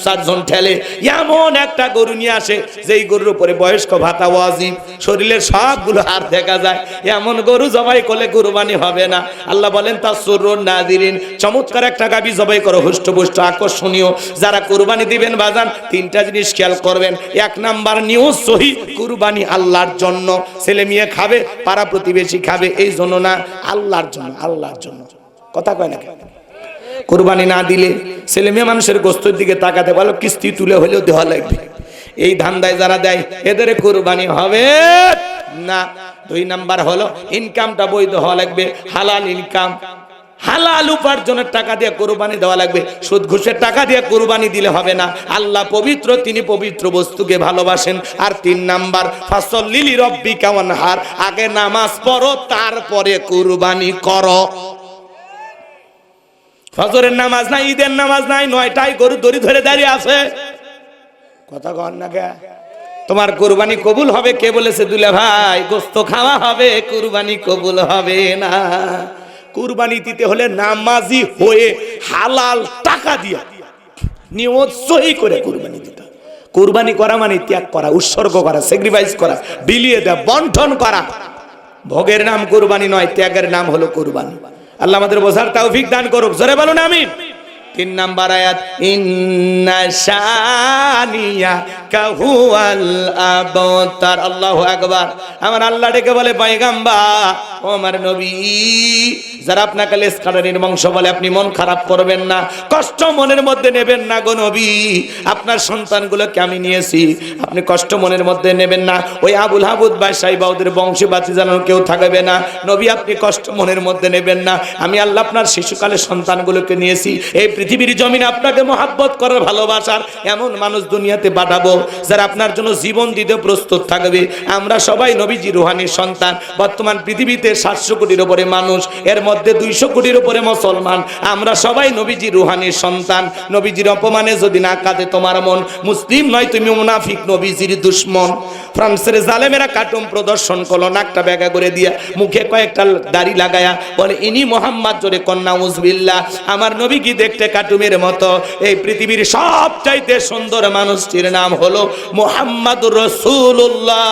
A: 7 জন ঠেলে, এমন একটা গরু নিয়ে আসে যেই গরুর উপরে বয়স্ক ভাতা ওয়াজিব, শরীরের সবগুলো হার দেখা যায়। এমন গরু জবাই করলে কুরবানি হবে না। আল্লাহ বলেন তাসরুন নাযিরিন, চমৎকার একটা গাবি জবাই করো, হুষ্টপুষ্ট আকর্ষণীয়। যারা কুরবানি দিবেন বাজান, 3টা জিনিস খেয়াল করবেন। 1 নাম্বার নিয়ত সহি, কুরবানি আল্লাহর জন্য। ছেলে মেয়ে খাবে, পাড়া প্রতিবেশী খাবে, এই জন্য না, আল্লাহর জন্য। আল্লাহর জন্য। কথা কয় না? কুরবানি না দিলে ছেলে মেয়ে মানুষের গোস্তের দিকে তাকাতে ভালো, কিস্তি তুলে হলেও দেওয়া লাগবে। এই ধান্দায় যারা দেয় এদের কুরবানি হবে না। 2 নাম্বার হলো ইনকামটা বৈধ হওয়া লাগবে, হালাল ইনকাম, হালাল উপার্জনের টাকা দিয়ে কুরবানি দেওয়া লাগবে। সুদ ঘুষের টাকা দিয়ে কুরবানি দিলে হবে না। আল্লাহ পবিত্র, তিনি পবিত্র বস্তুকে ভালোবাসেন। আর 3 নাম্বার ফাসল্লি লিরাব্বিকা ওয়ানহার, আগে নামাজ পড়ো তারপরে কুরবানি করো। ফজরের নামাজ নাই, ঈদের নামাজ নাই, 9টায় গরু দড়ি ধরে দাঁড়িয়ে আছে। কথা কন না কে? তোমার কুরবানি কবুল হবে কে বলেছে? দুলা ভাই, গোস্ত খাওয়া হবে, কুরবানি কবুল হবে না। কুরবানি দিতে হলে নামাজি হয়ে হালাল টাকা দিয়া নিয়ত সহি করে কুরবানি দিতে। কুরবানি করা মানে ত্যাগ করা, উৎসর্গ করা, স্যাক্রিফাইস করা, বিলিয়ে দেওয়া, বন্টন করা। ভোগের নাম কুরবানি নয়, ত্যাগের নাম হলো কুরবানি। আল্লাহ আমাদের বোঝার তৌফিক দান করুক। জোরে বলুন আমিন। 3 নাম্বার আয়াত, ইন্না শানিয়াকা হুয়াল আবতার। আল্লাহু আকবার। আমার আল্লাহ ডেকে বলে, পয়গম্বর ও আমার নবী, যারা আপনাকে লেসখানারির বংশ বলে আপনি মন খারাপ করবেন না, কষ্ট মনের মধ্যে নেবেন না গো নবী। আপনার সন্তানগুলোকে আমি নিয়েছি, আপনি কষ্ট মনের মধ্যে নেবেন না। ওই আবুল হাবুদ বাদশাহ বা ওদের বংশে বাতি জানানো কেউ থাকবে না। নবী আপনি কষ্ট মনের মধ্যে নেবেন না। আমি আল্লাহ আপনার শিশুকালে সন্তানগুলোকে নিয়েছি, এই পৃথিবীর জমিনে আপনাকে মহাব্বত করার, ভালোবাসার এমন মানুষ দুনিয়াতে পাঠাবো যারা আপনার জন্য জীবন দিতে প্রস্তুত থাকবে। আমরা সবাই নবীজি রুহানির সন্তান। বর্তমান পৃথিবীতে 700 কোটির উপরে মানুষ, এর মধ্যে 200 কোটির উপরে মুসলমান। আমরা সবাই নবীজি রুহানির সন্তান। নবীজির অপমানে যদি না কাঁদে তোমার মন, মুসলিম নয় তুমি মুনাফিক, নবীজির দুশ্মন। ফ্রান্সের জালেমেরা কার্টুন প্রদর্শন করলো, নাকটা ব্যাগা করে দিয়া, মুখে কয়েকটা দাড়ি লাগায়া বলে ইনি মোহাম্মদ, জোরে কন্যা উজবিল্লাহ। আমার নবী কি দেখতে কার্টুনের মতো? এই পৃথিবীর সবচাইতে সুন্দর মানুষটির নাম হলো মুহাম্মাদুর রাসূলুল্লাহ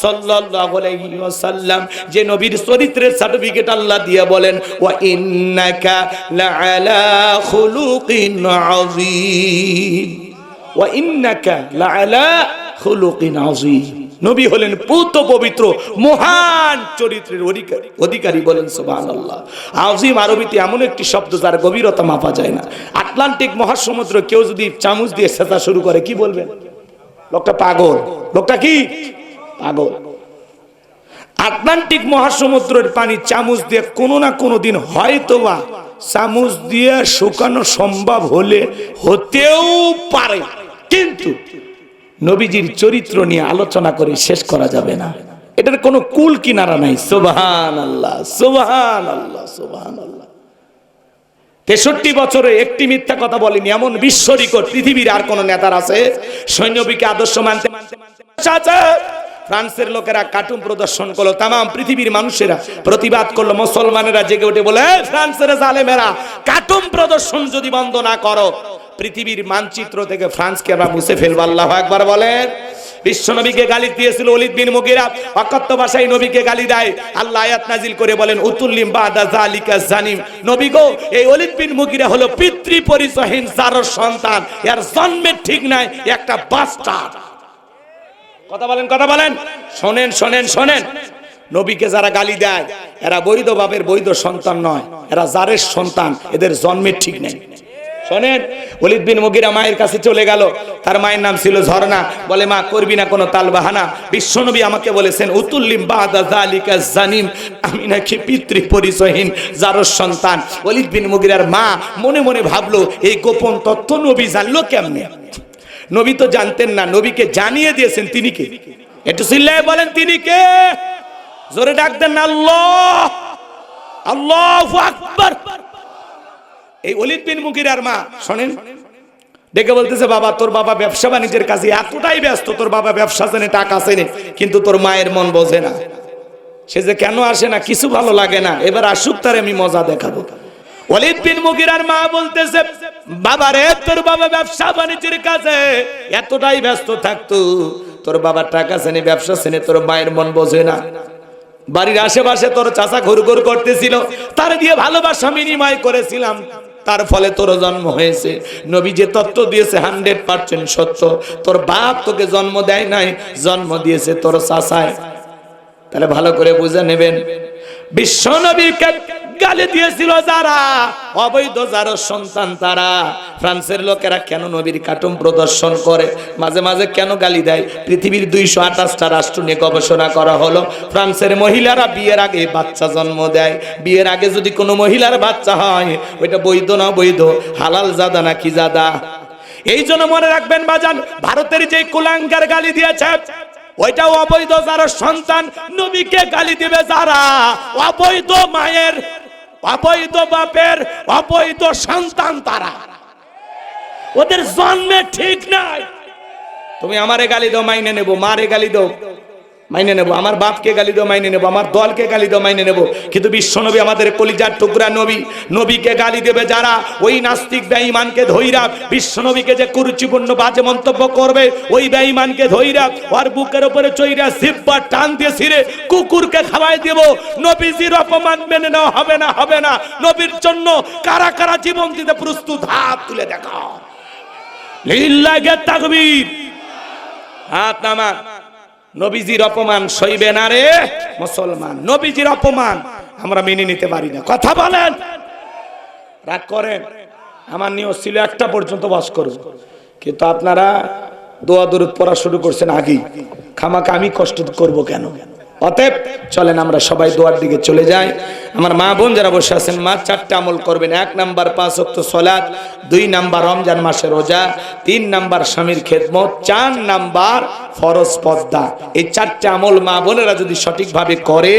A: সাল্লাল্লাহু আলাইহি ওয়াসাল্লাম। যে নবীর চরিত্রের সার্টিফিকেট আল্লাহ দিয়ে বলেন, ওয়া ইন্নাকা লাআলা খুলুকিন আযীম, ওয়া ইন্নাকা লাআলা খুলুকিন আযীম। নবী হলেন পূত পবিত্র মহান চরিত্রের অধিকারী। বলেন সুবহানাল্লাহ। আযীম আরবিতে এমন একটি শব্দ যার গভীরতা মাপা যায় না। আটলান্টিক মহাসমুদ্র কেউ যদি চামচ দিয়ে সেচা শুরু করে, কি বলবেন? লোকটা পাগল। লোকটা কি? পাগল। আটলান্টিক মহাসমুদ্রের পানি চামচ দিয়ে কোনো না কোনো দিন হয়তোবা চামচ দিয়ে শুকানো সম্ভব হতেও পারে, কিন্তু নবীজির চরিত্র নিয়ে আলোচনা করে শেষ করা যাবে না। এটার কোনো কুল কিনারা নাই। সুবহানাল্লাহ, সুবহানাল্লাহ, সুবহানাল্লাহ। 63 বছরে একটি মিথ্যা কথা বলেনি এমন বিশ্ব রেকর্ড পৃথিবীর আর কোন নেতার আছে? সৈন্যবিকে আদর্শ মানতে ফ্রান্সের লোকেরা কার্টুন প্রদর্শন করলো, তাম পৃথিবীর মানুষেরা প্রতিবাদ করলো, মুসলমানেরা জেগে উঠে বলে, ফ্রান্সের জালেমেরা, কার্টুন প্রদর্শন যদি বন্ধ না করো, পৃথিবীর মানচিত্র থেকে ফ্রান্সকে আমরা মুছে ফেলবো। আল্লাহু আকবার বলেন। বিশ্ব নবীকে গালি দিয়েছিল ওলীদ বিন মুগীরা, অকথ্য ভাষায় নবীকে গালি দেয়। আল্লাহ আয়াত নাজিল করে বলেন, উতুল্লিম বাদা যালিকা জানিম। নবী গো, এই ওলীদ বিন মুগীরা হলো পিতৃ পরিচয়হীন জারর সন্তান, এর জন্মের ঠিক নাই, একটা বাস্টার্ড। কথা বলেন, কথা বলেন। শোনেন, শোনেন, শোনেন। নবীকে যারা গালি দেয় এরা বৈধ বাপের বৈধ সন্তান নয়, এরা জারের সন্তান, এদের জন্মের ঠিক নেই। শোনেন, ওলীদ বিন মুগীরা মায়ের কাছে চলে গেল। তার মায়ের নাম ছিল ঝর্ণা। বলে, মা করবি না কোনো তালবাহানা, বিশ্বনবী আমাকে বলেছেন উতুল্লিম বাদা যালিকা জানিম, আমি নাকি পিতৃ পরিচয়হীন জারস সন্তান। ওলীদ বিন মুগীরার মা মনে মনে ভাবলো, এই গোপন তথ্য নবী জানলো কেমনে? নবী তো জানতেন না, নবীকে জানিয়ে দিয়েছেন তিনি কে? একটু চিল্লায়ে বলেন তিনি কে? জোরে ডাক দেন আল্লাহ, আল্লাহু আকবার। এই ওলীদ বিন মুগীরার মা শোনেন, দেখে বলতেছে, বাবা তোর বাবা ব্যবসা বাণিজ্যের কাজে এতটাই ব্যস্ত, তোর বাবা ব্যবসা চেনে, টাকা চেনে, কিন্তু তোর মায়ের মন বোঝে না। সে যে কেন আসে না, কিছু ভালো লাগে না, এবার আসুক, তারে আমি মজা দেখাবো। ওলীদ বিন মুগীরার মা বলতেছে, বাবা রে, তোর বাবা ব্যবসা বাণিজ্যের কাজে এতটাই ব্যস্ত থাকতো, তোর বাবা টাকা চেনে, ব্যবসা চেনে, তোর মায়ের মন বোঝে না। বাড়ির আশেপাশে তোর চাচা ঘুরঘুর করতেছিল, তার দিয়ে ভালোবাসা বিনিময় করেছিলাম, তার ফলে তোর জন্ম হয়েছে। নবী যে তত্ত্ব দিয়েছে 100% সত্য। তোর বাপ তোকে জন্ম দেয় নাই, জন্ম দিয়েছে তোর চাচায়। তাহলে ভালো করে বুঝে নেবেন, বিশ্ব নবীকে গালি দিয়েছিল যারা, অবৈধ যারা সন্তান তারা। ফ্রান্সের লোকেরা কেন নবীর কার্টুন প্রদর্শন করে, মাঝে মাঝে কেন গালি দেয়? পৃথিবীর 228টা রাষ্ট্র নিয়ে গবেষণা করা হলো, ফ্রান্সের মহিলারা বিয়ের আগে বাচ্চা জন্ম দেয়। বিয়ের আগে যদি কোনো মহিলার বাচ্চা হয়, ওইটা বৈধ না বৈধ, হালাল জাদা নাকি জাদা? এই জন্য মনে রাখবেন বাজান, ভারতের যে কুলাঙ্গার গালি দিয়েছে, ওইটা অবৈধ যারা সন্তান। নবীকে গালি দিবে যারা, অবৈধ মায়ের, অবৈধ বাপের, অবৈধ সন্তান তারা, ওদের জন্মে ঠিক নাই। তুমি আমারে গালি দাও, মাইনে নেব, মারে গালি দাও, মাইনে নেব, আমার বাপকে গালি দাও, মাইনে নেব, আমার দলকে গালি দাও, মাইনে নেব, কিন্তু বিশ্বনবী আমাদের কলিজার টুকরা নবী, নবীকে গালি দেবে যারা, ওই নাস্তিক বেঈমানকে ধইরা, বিশ্বনবীকে যে কুরুচিপূর্ণ বাজে মন্তব্য করবে, ওই বেঈমানকে ধইরা ওর বুকের উপরে চইরা জিহ্বা টান দিয়ে ছিঁড়ে কুকুরকে খাওয়াই দেব। নবীজির অপমান মেনে নেওয়া হবে না, হবে না। নবীর জন্য কারা কারা জীবন দিতে প্রস্তুত, হাত তুলে দেখাও। লিল্লাহি তাকবীর, হাত নামা। নবীজির অপমান সইবে না রে মুসলমান, নবীজির অপমান আমরা মেনে নিতে পারি না। কথা বলেন, রাগ করেন। আমার নিয়ত ছিল 1টা পর্যন্ত বাস করব, কিন্তু আপনারা দোয়া দরুদ পড়া শুরু করছেন আগেই, খামাখা আমি কষ্ট করব কেন? অতএব চলেন আমরা সবাই দোয়ার দিকে চলে যাই। আমার মা বোন যারা বসে আছেন, মা 4টা আমল করবেন। 1 নাম্বার 5 ওয়াক্ত সালাত, 2 নাম্বার রমজান মাসের রোজা, 3 নাম্বার স্বামীর খেদমত, 4 নাম্বার ফরজ পর্দা। এই 4টা আমল মা বোনেরা যদি সঠিকভাবে করে,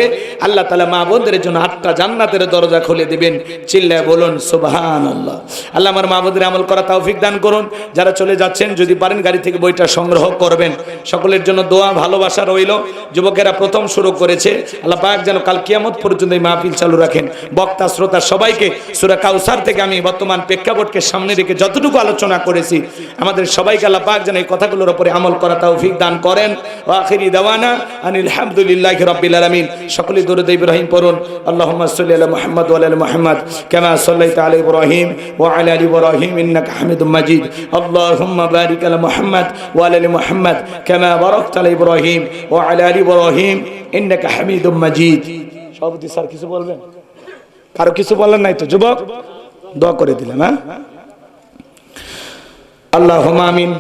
A: আল্লাহ তাআলা মা বোনদের জন্য 8টা জান্নাতের দরজা খুলে দিবেন। চিল্লায় বলুন সুবহানাল্লাহ। আল্লাহ আমার মা বোনদের আমল করা তৌফিক দান করুন। যারা চলে যাচ্ছেন, যদি পারেন গাড়ি থেকে বইটা সংগ্রহ করবেন। সকলের জন্য দোয়া ভালোবাসা রইল। যুবকেরা প্রথম শুরু করেছে, আল্লাহ পাক যেন কাল কিয়ামত পর্যন্ত এই মাহফিল চালু রাখেন। বক্তা শ্রোতা সবাইকে সূরা কাউসার থেকে আমি বর্তমান প্রেক্ষাপটকে সামনে রেখে যতটুকু আলোচনা করেছি, আমাদের সবাইকে আল্লাহ পাক যেন এই কথাগুলোর উপরে আমল করা তৌফিক দান করেন। ওয়া আখিরি দাওয়ানা আনিল হামদুলিল্লাহি রাব্বিল আলামিন। সকলে দরুদ ইব্রাহিম পড়ুন। আল্লাহুম্মা সাল্লি আলা মুহাম্মদ ওয়া আলা মুহাম্মদ কামা সাল্লাইতা আলা ইব্রাহিম ওয়া আলা আলি ইব্রাহিম ইন্নাকা হামিদুম মাজিদ। আল্লাহুম্মা বারিক আলা মুহাম্মদ ওয়া আলা আলি মুহাম্মদ কামা বারাকতা আলা ইব্রাহিম ওয়া আলা আলি ইব্রাহিম ইন্নাকা হামিদুম মাজিদ। সভাপতি স্যার কিছু বলবেন? কারো কিছু বলেন নাই তো? যুবক দোয়া করে দিলাম। হ্যাঁ, আল্লাহুম্মা আমিন।